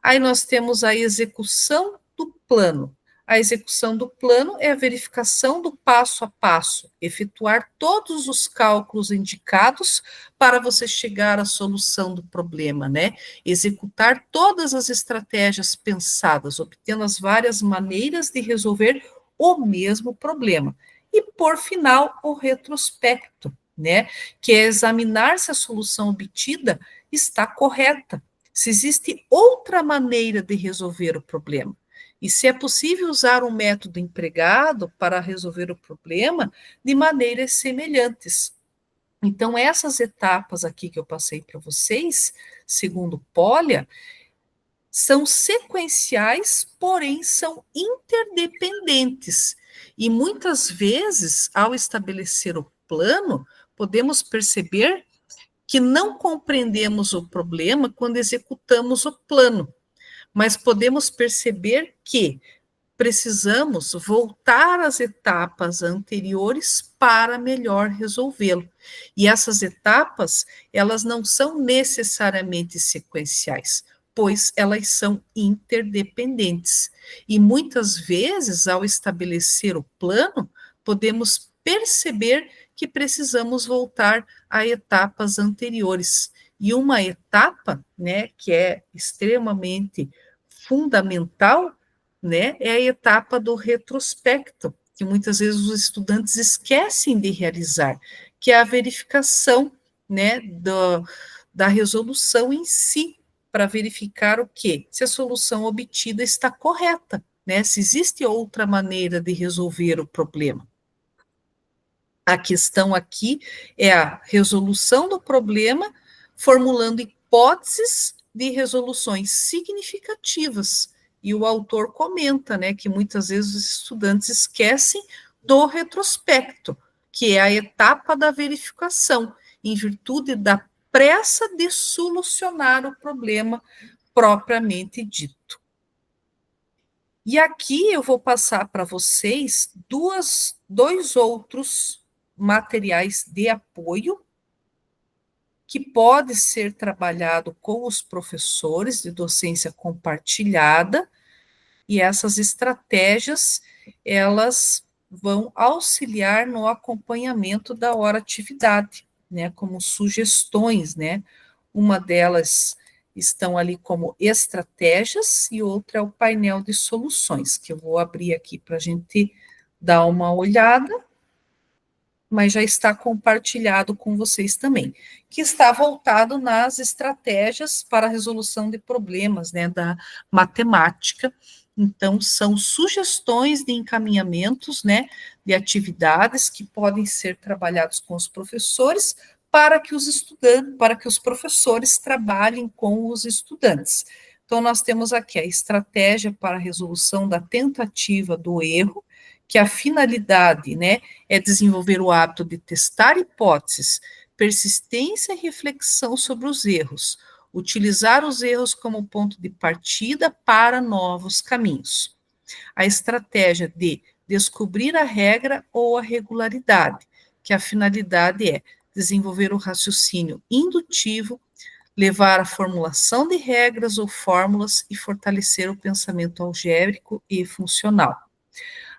Aí nós temos a execução do plano. A execução do plano é a verificação do passo a passo, efetuar todos os cálculos indicados para você chegar à solução do problema, né? Executar todas as estratégias pensadas, obtendo as várias maneiras de resolver o mesmo problema. E, por final, o retrospecto, né? Que é examinar se a solução obtida está correta, se existe outra maneira de resolver o problema. E se é possível usar um método empregado para resolver o problema de maneiras semelhantes. Então, essas etapas aqui que eu passei para vocês, segundo Polya, são sequenciais, porém são interdependentes. E muitas vezes, ao estabelecer o plano, podemos perceber que não compreendemos o problema quando executamos o plano, mas podemos perceber que precisamos voltar às etapas anteriores para melhor resolvê-lo. E essas etapas, elas não são necessariamente sequenciais, pois elas são interdependentes. E muitas vezes, ao estabelecer o plano, podemos perceber que precisamos voltar a etapas anteriores. E uma etapa, né, que é extremamente fundamental, né, é a etapa do retrospecto, que muitas vezes os estudantes esquecem de realizar, que é a verificação, né, da resolução em si, para verificar o quê? Se a solução obtida está correta, né, se existe outra maneira de resolver o problema. A questão aqui é a resolução do problema, formulando hipóteses de resoluções significativas. E o autor comenta, né, que muitas vezes os estudantes esquecem do retrospecto, que é a etapa da verificação, em virtude da pressa de solucionar o problema propriamente dito. E aqui eu vou passar para vocês dois outros materiais de apoio que pode ser trabalhado com os professores de docência compartilhada, e essas estratégias, elas vão auxiliar no acompanhamento da hora atividade, né, como sugestões, né, uma delas estão ali como estratégias e outra é o painel de soluções, que eu vou abrir aqui para a gente dar uma olhada, mas já está compartilhado com vocês também, que está voltado nas estratégias para a resolução de problemas, né, da matemática. Então, são sugestões de encaminhamentos, né, de atividades que podem ser trabalhados com os professores para que os estudantes, para que os professores trabalhem com os estudantes. Então, nós temos aqui a estratégia para a resolução da tentativa do erro, que a finalidade, né, é desenvolver o hábito de testar hipóteses, persistência e reflexão sobre os erros, utilizar os erros como ponto de partida para novos caminhos. A estratégia de descobrir a regra ou a regularidade, que a finalidade é desenvolver o raciocínio indutivo, levar à formulação de regras ou fórmulas e fortalecer o pensamento algébrico e funcional.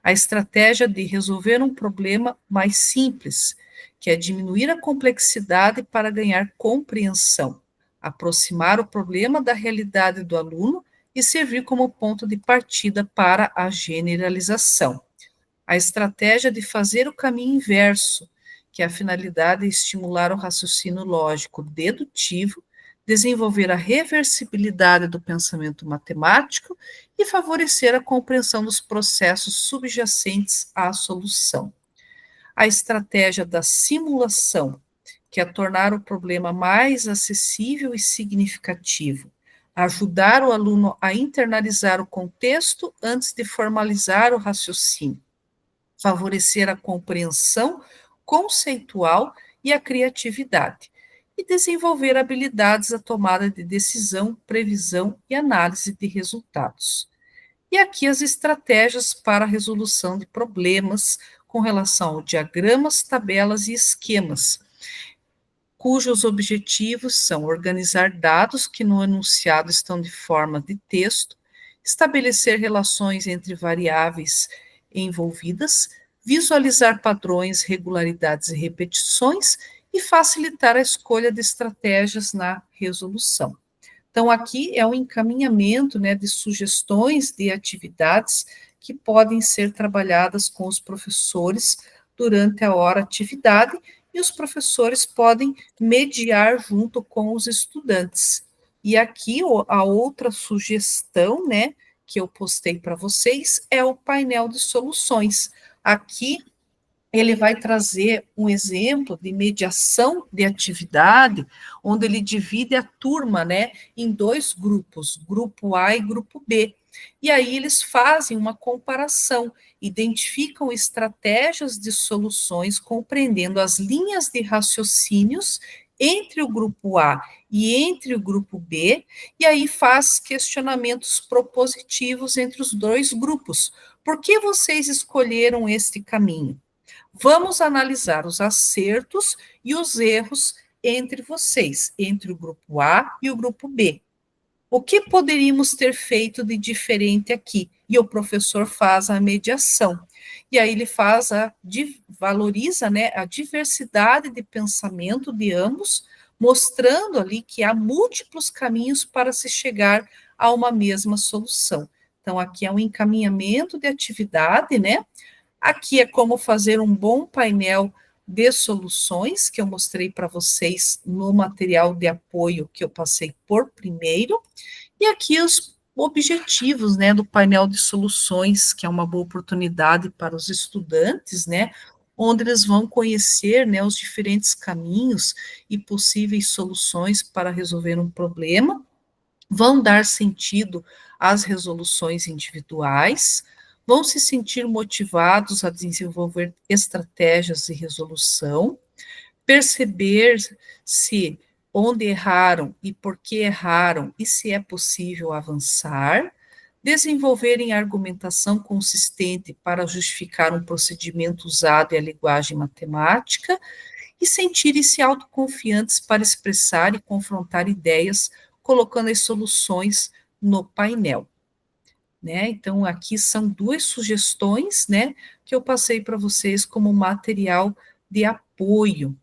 A estratégia de resolver um problema mais simples, que é diminuir a complexidade para ganhar compreensão, aproximar o problema da realidade do aluno e servir como ponto de partida para a generalização. A estratégia de fazer o caminho inverso, que a finalidade é estimular o raciocínio lógico dedutivo, desenvolver a reversibilidade do pensamento matemático e favorecer a compreensão dos processos subjacentes à solução. A estratégia da simulação, que é tornar o problema mais acessível e significativo, ajudar o aluno a internalizar o contexto antes de formalizar o raciocínio, favorecer a compreensão conceitual e a criatividade, e desenvolver habilidades da tomada de decisão, previsão e análise de resultados. E aqui as estratégias para a resolução de problemas com relação a diagramas, tabelas e esquemas, cujos objetivos são organizar dados que no enunciado estão de forma de texto, estabelecer relações entre variáveis envolvidas, visualizar padrões, regularidades e repetições e facilitar a escolha de estratégias na resolução. Então, aqui é um encaminhamento, né, de sugestões de atividades que podem ser trabalhadas com os professores durante a hora atividade, e os professores podem mediar junto com os estudantes. E aqui a outra sugestão, né, que eu postei para vocês é o painel de soluções. Aqui ele vai trazer um exemplo de mediação de atividade, onde ele divide a turma, né, em dois grupos, grupo A e grupo B. E aí eles fazem uma comparação, identificam estratégias de soluções, compreendendo as linhas de raciocínios entre o grupo A e entre o grupo B, e aí faz questionamentos propositivos entre os dois grupos. Por que vocês escolheram este caminho? Vamos analisar os acertos e os erros entre vocês, entre o grupo A e o grupo B. O que poderíamos ter feito de diferente aqui? E o professor faz a mediação. E aí ele valoriza, né, a diversidade de pensamento de ambos, mostrando ali que há múltiplos caminhos para se chegar a uma mesma solução. Então, aqui é um encaminhamento de atividade, né? Aqui é como fazer um bom painel de soluções, que eu mostrei para vocês no material de apoio que eu passei por primeiro. E aqui os objetivos, né, do painel de soluções, que é uma boa oportunidade para os estudantes, né, onde eles vão conhecer, né, os diferentes caminhos e possíveis soluções para resolver um problema, vão dar sentido às resoluções individuais, vão se sentir motivados a desenvolver estratégias de resolução, perceber se onde erraram e por que erraram e se é possível avançar, desenvolverem argumentação consistente para justificar um procedimento usado em a linguagem matemática e sentirem-se autoconfiantes para expressar e confrontar ideias, colocando as soluções no painel. Né? Então, aqui são duas sugestões, né, que eu passei para vocês como material de apoio.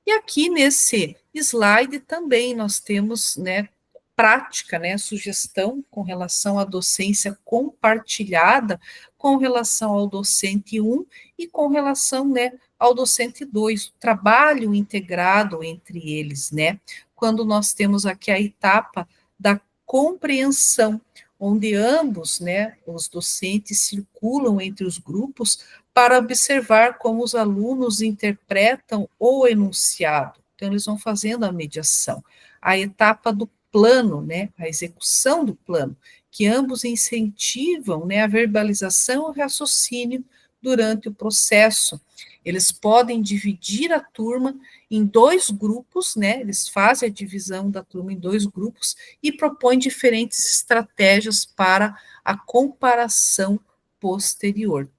E aqui nesse slide também nós temos, né, prática, né, sugestão com relação à docência compartilhada, com relação ao docente 1 e com relação, né, ao docente 2, o trabalho integrado entre eles, né, quando nós temos aqui a etapa da compreensão, onde ambos, né, os docentes circulam entre os grupos para observar como os alunos interpretam o enunciado. Então, eles vão fazendo a mediação. A etapa do plano, né, a execução do plano, que ambos incentivam, né, a verbalização e o raciocínio durante o processo. Eles podem dividir a turma em dois grupos, né? Eles fazem a divisão da turma em dois grupos e propõem diferentes estratégias para a comparação posterior.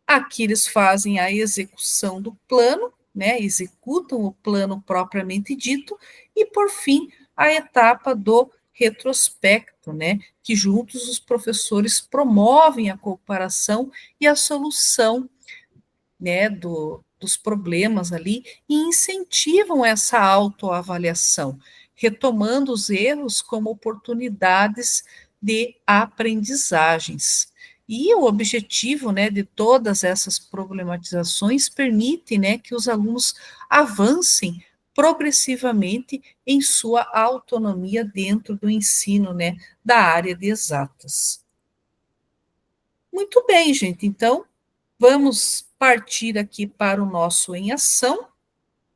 Aqui eles fazem a execução do plano, né? Executam o plano propriamente dito e, por fim, a etapa do retrospecto, né? Que juntos os professores promovem a comparação e a solução, né, dos problemas ali e incentivam essa autoavaliação, retomando os erros como oportunidades de aprendizagens. E o objetivo, né, de todas essas problematizações permite, né, que os alunos avancem progressivamente em sua autonomia dentro do ensino, né, da área de exatas. Muito bem, gente, então vamos partir aqui para o nosso em ação,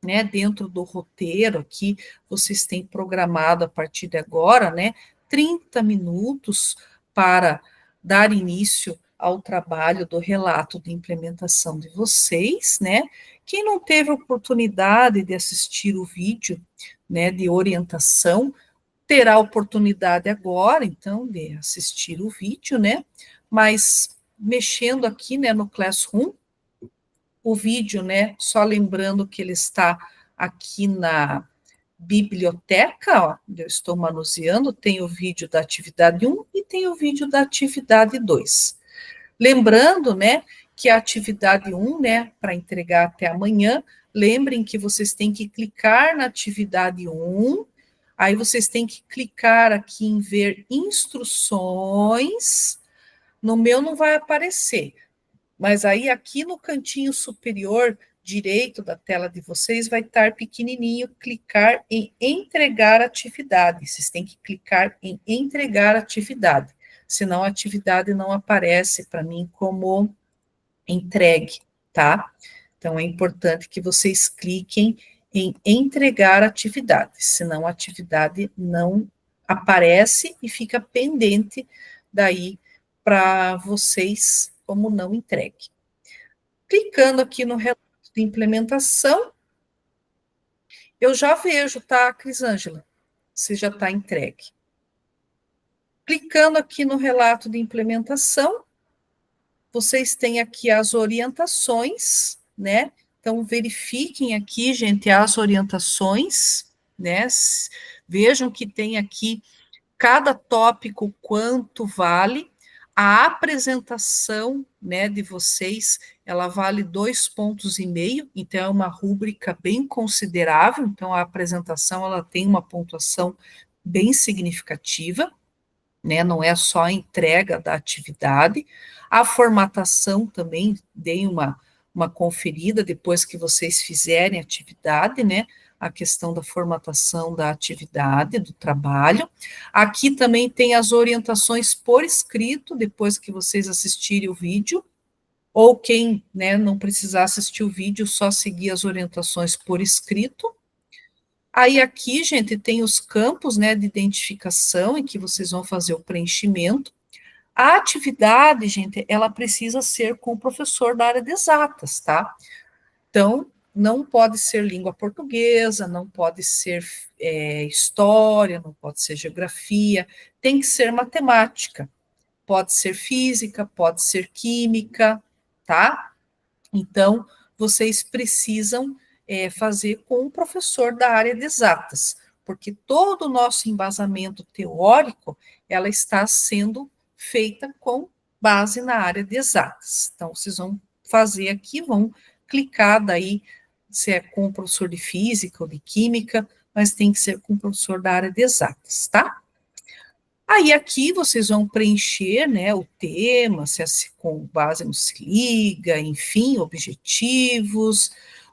né, dentro do roteiro aqui, vocês têm programado a partir de agora, né, 30 minutos para dar início ao trabalho do relato de implementação de vocês, né? Quem não teve oportunidade de assistir o vídeo, né, de orientação, terá a oportunidade agora, então, de assistir o vídeo, né? Mas mexendo aqui, né, no Classroom, o vídeo, né, só lembrando que ele está aqui na biblioteca, ó, eu estou manuseando, tem o vídeo da atividade 1 e tem o vídeo da atividade 2. Lembrando, né, que a atividade 1, né, para entregar até amanhã, lembrem que vocês têm que clicar na atividade 1, aí vocês têm que clicar aqui em ver instruções, no meu não vai aparecer, mas aí aqui no cantinho superior direito da tela de vocês vai estar pequenininho, clicar em entregar atividade. Vocês têm que clicar em entregar atividade, senão a atividade não aparece para mim como entregue, tá? Então é importante que vocês cliquem em entregar atividade, senão a atividade não aparece e fica pendente daí para vocês como não entregue. Clicando aqui no relato de implementação, eu já vejo, tá, Crisângela? Você já está entregue. Clicando aqui no relato de implementação, vocês têm aqui as orientações, né? Então, verifiquem aqui, gente, as orientações, né? Vejam que tem aqui cada tópico quanto vale. A apresentação, né, de vocês, ela vale 2,5 pontos, então é uma rúbrica bem considerável, então a apresentação, ela tem uma pontuação bem significativa, né, não é só a entrega da atividade. A formatação também, deem uma conferida depois que vocês fizerem a atividade, né, a questão da formatação da atividade, do trabalho. Aqui também tem as orientações por escrito, depois que vocês assistirem o vídeo, ou quem, né, não precisar assistir o vídeo, só seguir as orientações por escrito. Aí aqui, gente, tem os campos, né, de identificação em que vocês vão fazer o preenchimento. A atividade, gente, ela precisa ser com o professor da área de exatas, tá? Então, não pode ser língua portuguesa, não pode ser história, não pode ser geografia, tem que ser matemática, pode ser física, pode ser química, tá? Então, vocês precisam fazer com o professor da área de exatas, porque todo o nosso embasamento teórico, ela está sendo feita com base na área de exatas. Então, vocês vão fazer aqui, vão clicar daí, se é com o professor de física ou de química, mas tem que ser com o professor da área de exatas, tá? Aí aqui vocês vão preencher, né, o tema, se é com base no se liga, enfim, objetivos.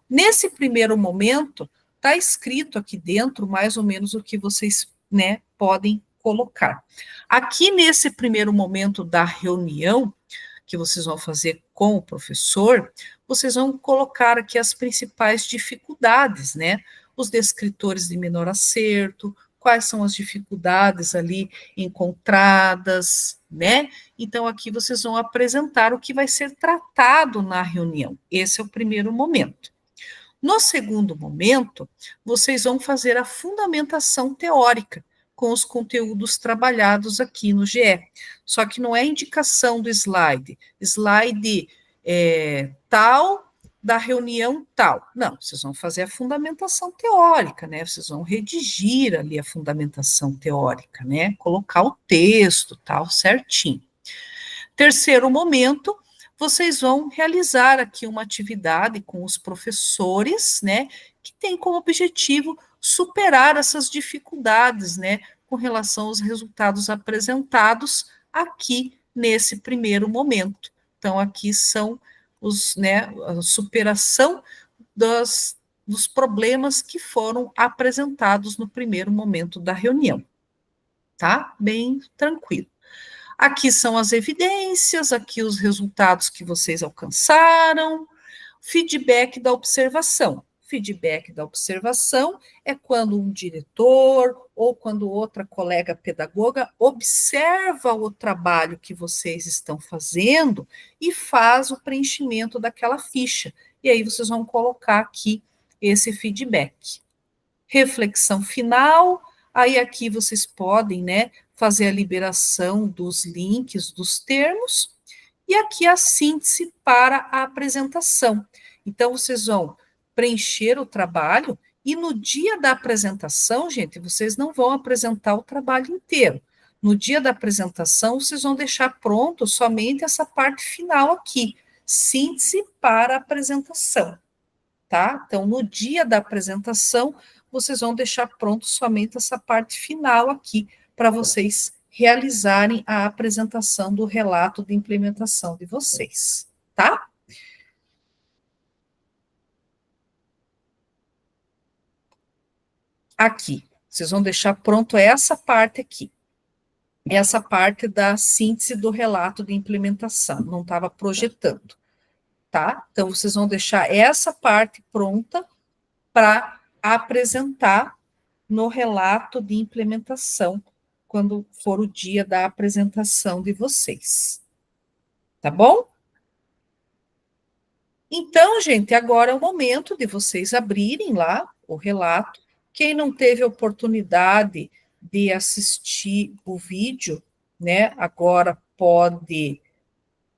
Nesse primeiro momento, está escrito aqui dentro mais ou menos o que vocês, né, podem colocar. Aqui nesse primeiro momento da reunião, que vocês vão fazer com o professor, vocês vão colocar aqui as principais dificuldades, né? Os descritores de menor acerto, quais são as dificuldades ali encontradas, né? Então, aqui vocês vão apresentar o que vai ser tratado na reunião. Esse é o primeiro momento. No segundo momento, vocês vão fazer a fundamentação teórica, com os conteúdos trabalhados aqui no GE. Só que não é indicação do slide tal, da reunião tal. Não, vocês vão fazer a fundamentação teórica, né? Vocês vão redigir ali a fundamentação teórica, né? Colocar o texto, tal, certinho. Terceiro momento, vocês vão realizar aqui uma atividade com os professores, né? Que tem como objetivo superar essas dificuldades, né, com relação aos resultados apresentados aqui nesse primeiro momento. Então, aqui são os, né, a superação dos problemas que foram apresentados no primeiro momento da reunião, tá? Bem tranquilo. Aqui são as evidências, aqui os resultados que vocês alcançaram, feedback da observação. Feedback da observação é quando um diretor ou quando outra colega pedagoga observa o trabalho que vocês estão fazendo e faz o preenchimento daquela ficha. E aí vocês vão colocar aqui esse feedback. Reflexão final, aí aqui vocês podem, né, fazer a liberação dos links, dos termos, e aqui a síntese para a apresentação. Então, vocês vão preencher o trabalho e no dia da apresentação, gente, vocês não vão apresentar o trabalho inteiro. No dia da apresentação, vocês vão deixar pronto somente essa parte final aqui, síntese para a apresentação, tá? Então, no dia da apresentação, vocês vão deixar pronto somente essa parte final aqui, para vocês realizarem a apresentação do relato de implementação de vocês, tá? Aqui, vocês vão deixar pronto essa parte aqui. Essa parte da síntese do relato de implementação, não estava projetando, tá? Então, vocês vão deixar essa parte pronta para apresentar no relato de implementação, quando for o dia da apresentação de vocês. Tá bom? Então, gente, agora é o momento de vocês abrirem lá o relato. Quem não teve oportunidade de assistir o vídeo, né, agora pode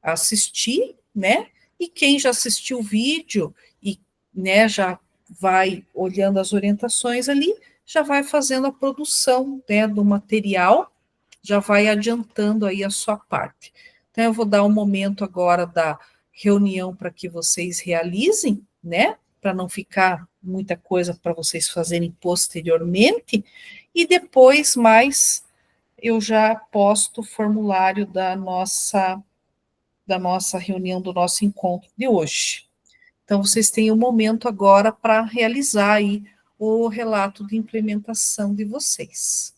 assistir, né? E quem já assistiu o vídeo e, né, já vai olhando as orientações ali, já vai fazendo a produção, né, do material, já vai adiantando aí a sua parte. Então, eu vou dar um momento agora da reunião para que vocês realizem, né, para não ficar muita coisa para vocês fazerem posteriormente, e depois mais eu já posto o formulário da nossa reunião, do nosso encontro de hoje. Então, vocês têm um momento agora para realizar aí o relato de implementação de vocês.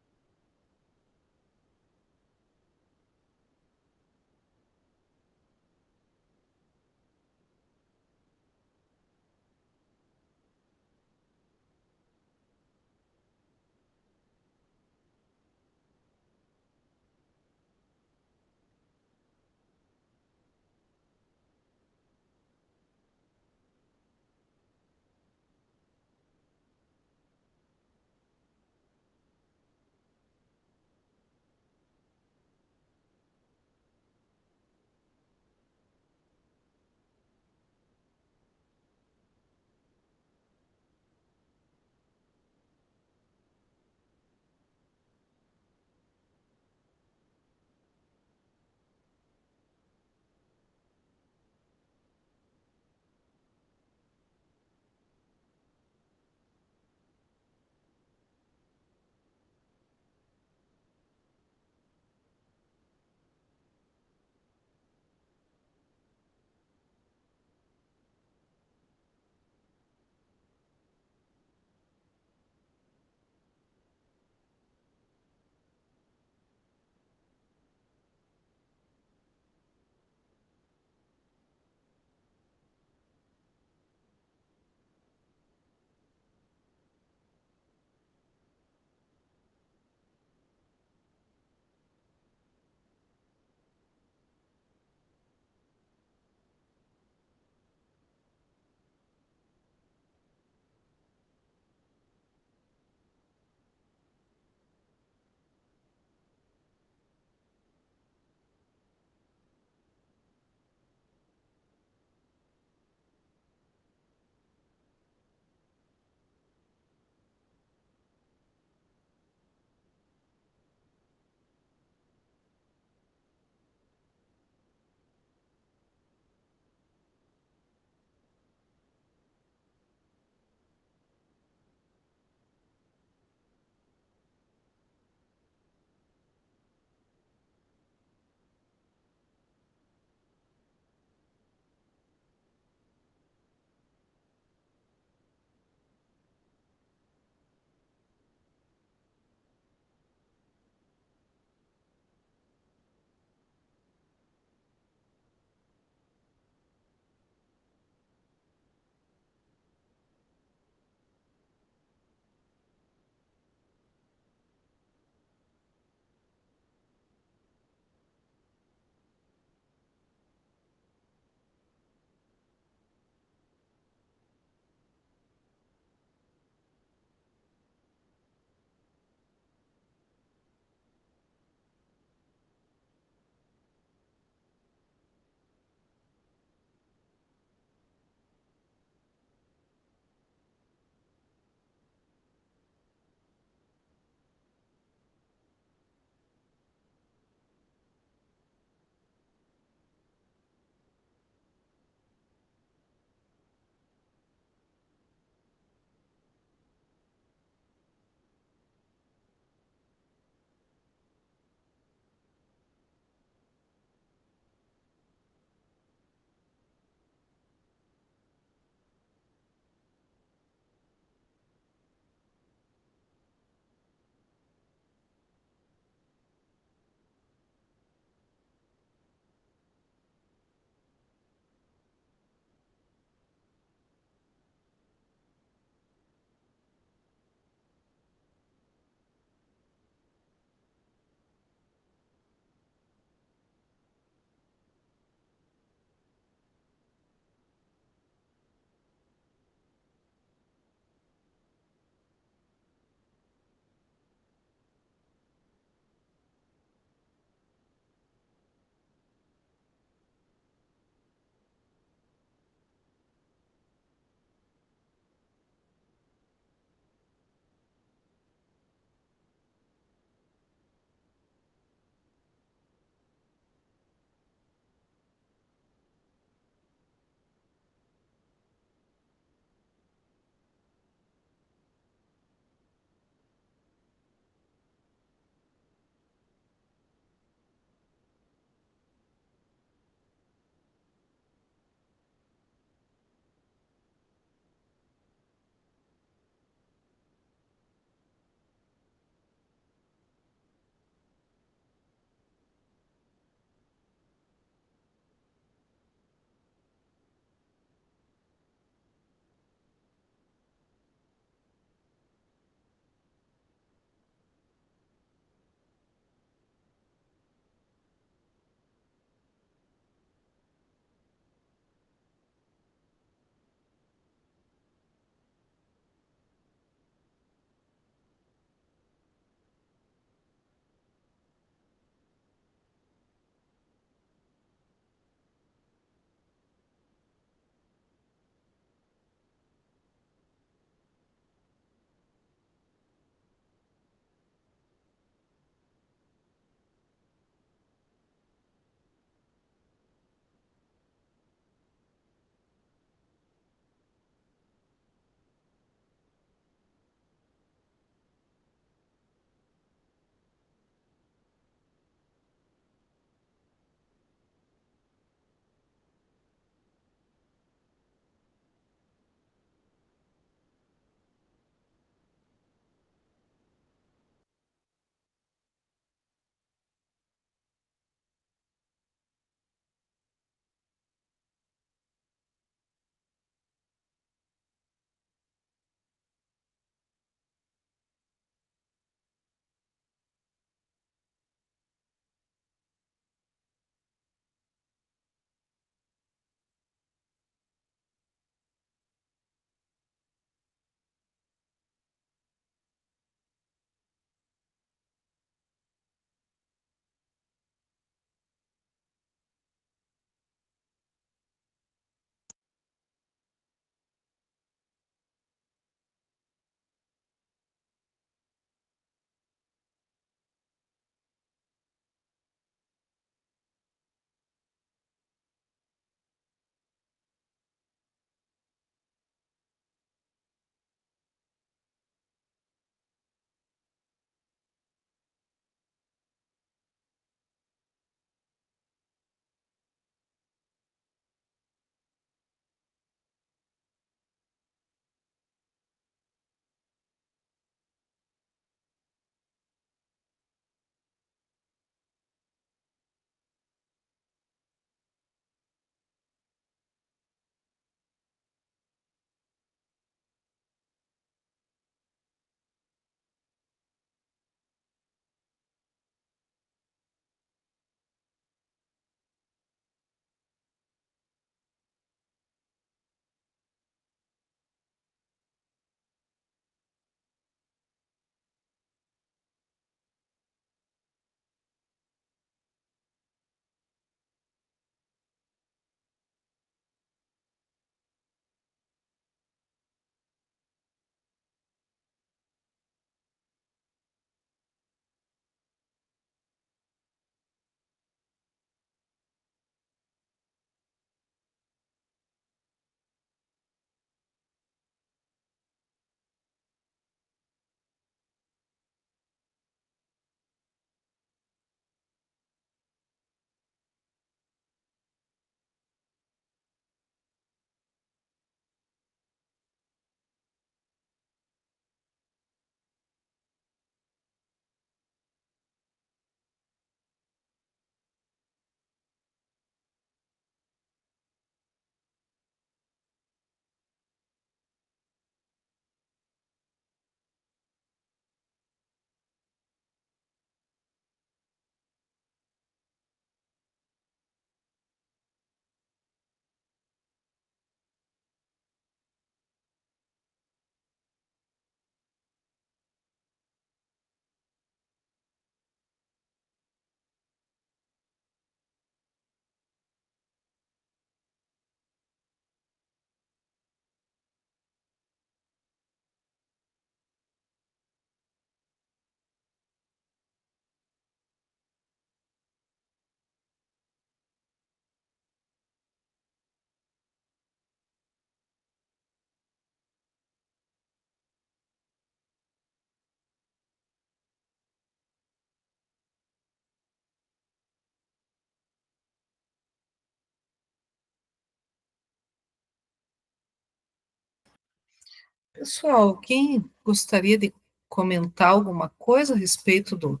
Pessoal, quem gostaria de comentar alguma coisa a respeito do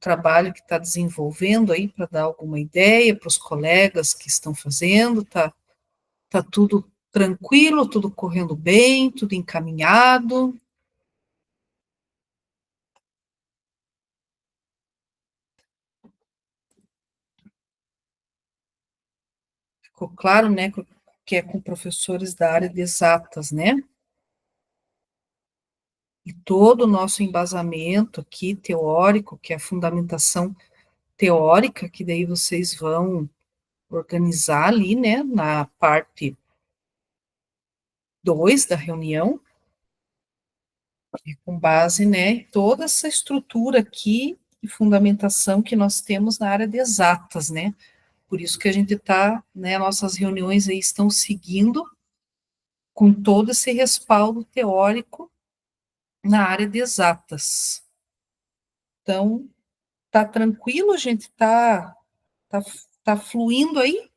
trabalho que está desenvolvendo aí, para dar alguma ideia para os colegas que estão fazendo? Tá tudo tranquilo, tudo correndo bem, tudo encaminhado? Ficou claro, né, que é com professores da área de exatas, né? E todo o nosso embasamento aqui teórico, que é a fundamentação teórica, que daí vocês vão organizar ali, né, na parte 2 da reunião, com base, né, toda essa estrutura aqui e fundamentação que nós temos na área de exatas, né? Por isso que a gente está, né, nossas reuniões aí estão seguindo com todo esse respaldo teórico na área de exatas. Então, tá tranquilo, a gente tá, tá fluindo aí?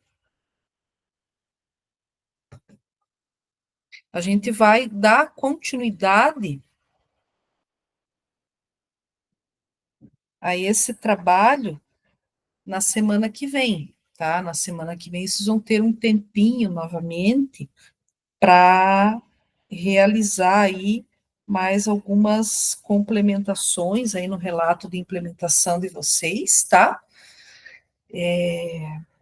A gente vai dar continuidade a esse trabalho na semana que vem, tá? Na semana que vem vocês vão ter um tempinho novamente para realizar aí mais algumas complementações aí no relato de implementação de vocês, tá?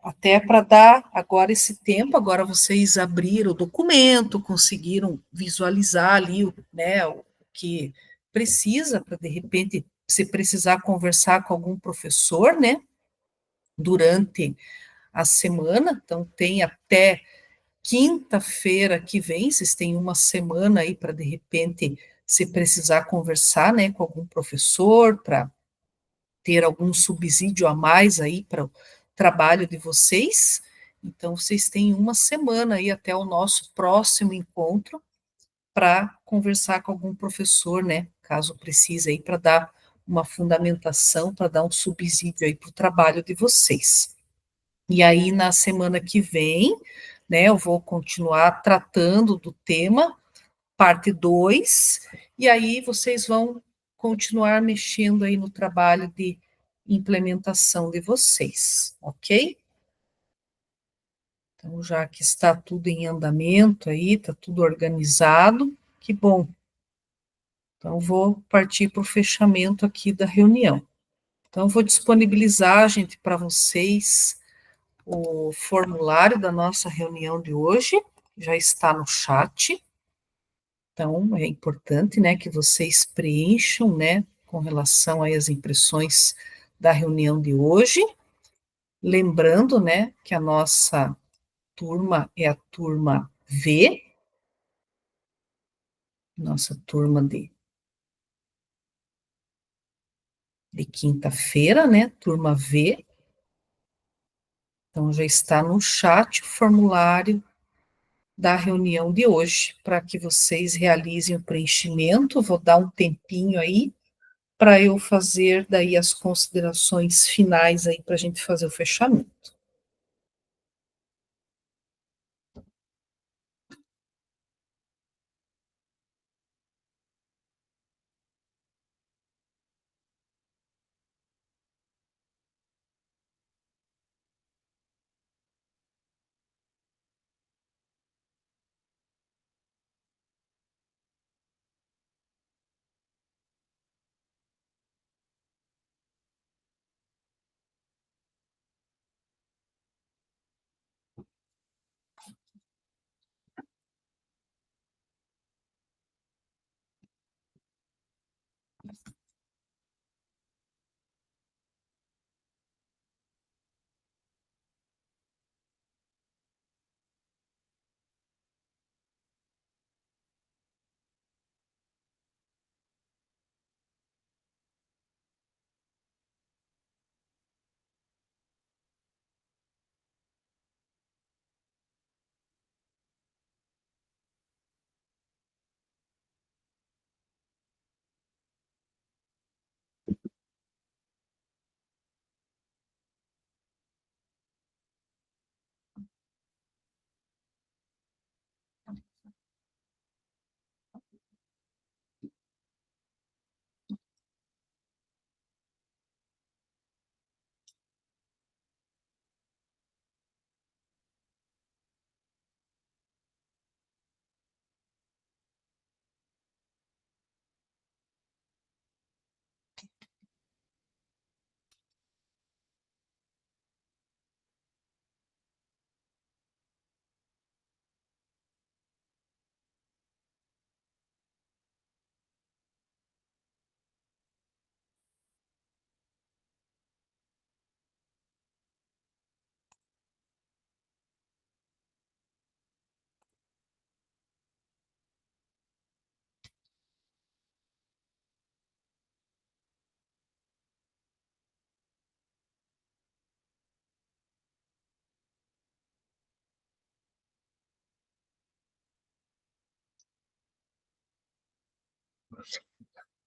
Até para dar agora esse tempo, agora vocês abriram o documento, conseguiram visualizar ali, né, o que precisa para, de repente, se precisar conversar com algum professor, né, durante a semana, então tem até quinta-feira que vem, vocês têm uma semana aí para, de repente, se precisar conversar, né, com algum professor, para ter algum subsídio a mais aí para o trabalho de vocês. Então, vocês têm uma semana aí até o nosso próximo encontro para conversar com algum professor, né, caso precise aí, para dar uma fundamentação, para dar um subsídio aí para o trabalho de vocês. E aí, na semana que vem, né, eu vou continuar tratando do tema, parte 2, e aí vocês vão continuar mexendo aí no trabalho de implementação de vocês, ok? Então, já que está tudo em andamento aí, está tudo organizado, que bom. Então, vou partir para o fechamento aqui da reunião. Então, vou disponibilizar, gente, para vocês o formulário da nossa reunião de hoje, já está no chat. Então, é importante, né, que vocês preencham, né, com relação aí às impressões da reunião de hoje. Lembrando, né, que a nossa turma é a turma V, nossa turma de quinta-feira, né, turma V. Então, já está no chat o formulário da reunião de hoje, para que vocês realizem o preenchimento. Vou dar um tempinho aí para eu fazer daí as considerações finais aí para a gente fazer o fechamento.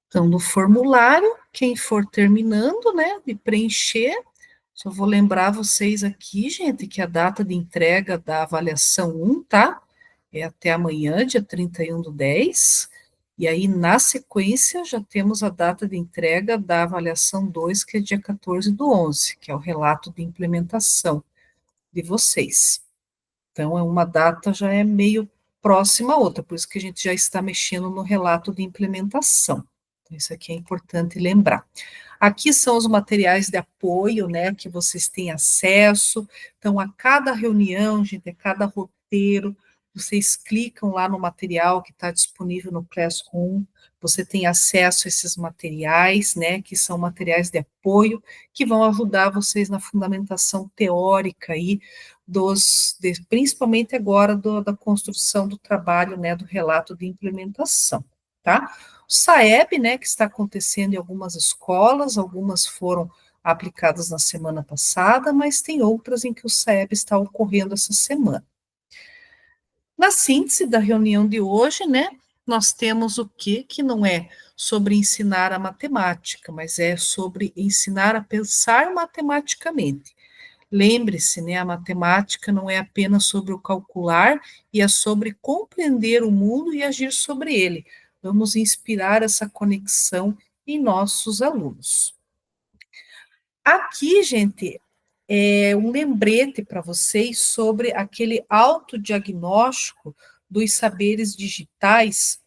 Então, no formulário, quem for terminando, né, de preencher, só vou lembrar vocês aqui, gente, que a data de entrega da avaliação 1, tá? É até amanhã, dia 31/10. E aí, na sequência, já temos a data de entrega da avaliação 2, que é dia 14/11, que é o relato de implementação de vocês. Então, é uma data já é meio próxima a outra, por isso que a gente já está mexendo no relato de implementação. Então, isso aqui é importante lembrar. Aqui são os materiais de apoio, né, que vocês têm acesso. Então, a cada reunião, gente, a cada roteiro, vocês clicam lá no material que está disponível no Classroom, você tem acesso a esses materiais, né, que são materiais de apoio, que vão ajudar vocês na fundamentação teórica aí, principalmente agora da construção do trabalho, né, do relato de implementação, tá? O SAEB, né, que está acontecendo em algumas escolas, algumas foram aplicadas na semana passada, mas tem outras em que o SAEB está ocorrendo essa semana. Na síntese da reunião de hoje, né, nós temos o que não é sobre ensinar a matemática, mas é sobre ensinar a pensar matematicamente. Lembre-se, né, a matemática não é apenas sobre o calcular, e é sobre compreender o mundo e agir sobre ele. Vamos inspirar essa conexão em nossos alunos. Aqui, gente, é um lembrete para vocês sobre aquele autodiagnóstico dos saberes digitais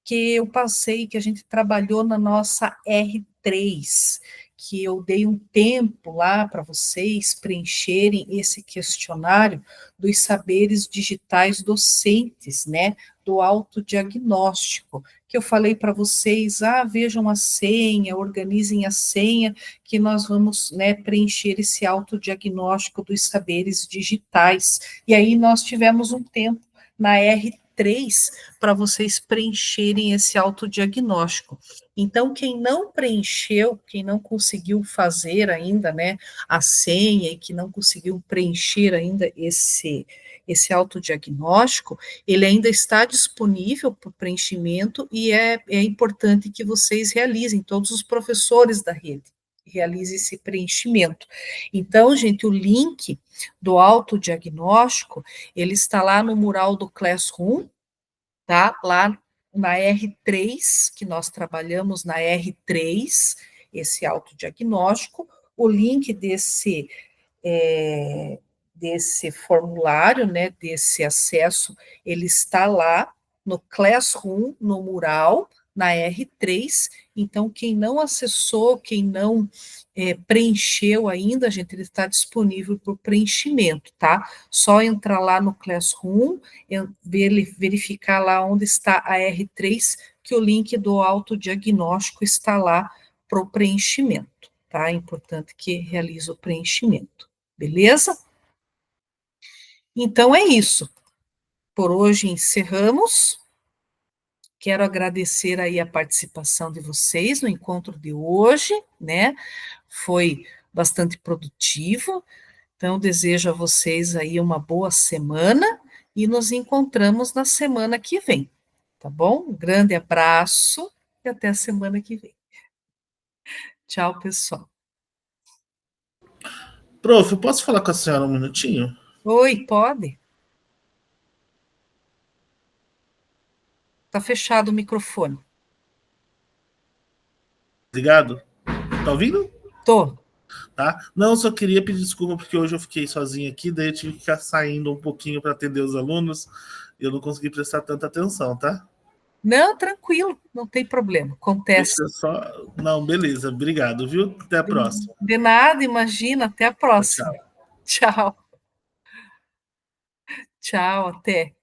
que eu passei, que a gente trabalhou na nossa R3, que eu dei um tempo lá para vocês preencherem esse questionário dos saberes digitais docentes, né, do autodiagnóstico, que eu falei para vocês, vejam a senha, organizem a senha, que nós vamos, né, preencher esse autodiagnóstico dos saberes digitais. E aí nós tivemos um tempo na R3 para vocês preencherem esse autodiagnóstico. Então, quem não preencheu, quem não conseguiu fazer ainda, né, a senha e que não conseguiu preencher ainda esse autodiagnóstico, ele ainda está disponível para o preenchimento e é importante que vocês realizem, todos os professores da rede realizem esse preenchimento. Então, gente, o link do autodiagnóstico, ele está lá no mural do Classroom, tá? Lá na R3, que nós trabalhamos na R3, esse autodiagnóstico, o link desse formulário, né, desse acesso, ele está lá no Classroom, no mural, na R3, então quem não acessou, quem não preencheu ainda, gente, ele está disponível para o preenchimento, tá? Só entrar lá no Classroom, verificar lá onde está a R3, que o link do autodiagnóstico está lá para o preenchimento, tá? É importante que realize o preenchimento, beleza? Então é isso. Por hoje encerramos. Quero agradecer aí a participação de vocês no encontro de hoje, né? Foi bastante produtivo. Então, desejo a vocês aí uma boa semana e nos encontramos na semana que vem, tá bom? Um grande abraço e até a semana que vem. Tchau, pessoal. Prof, eu posso falar com a senhora um minutinho? Oi, pode? Tá fechado o microfone. Obrigado. Tá ouvindo? Tô. Tá? Não, só queria pedir desculpa porque hoje eu fiquei sozinho aqui, daí eu tive que ficar saindo um pouquinho para atender os alunos e eu não consegui prestar tanta atenção, tá? Não, tranquilo, não tem problema, acontece. Deixa eu só... Não, beleza, obrigado, viu? Até a próxima. De nada, imagina, até a próxima. Tchau. Tchau. Tchau, até.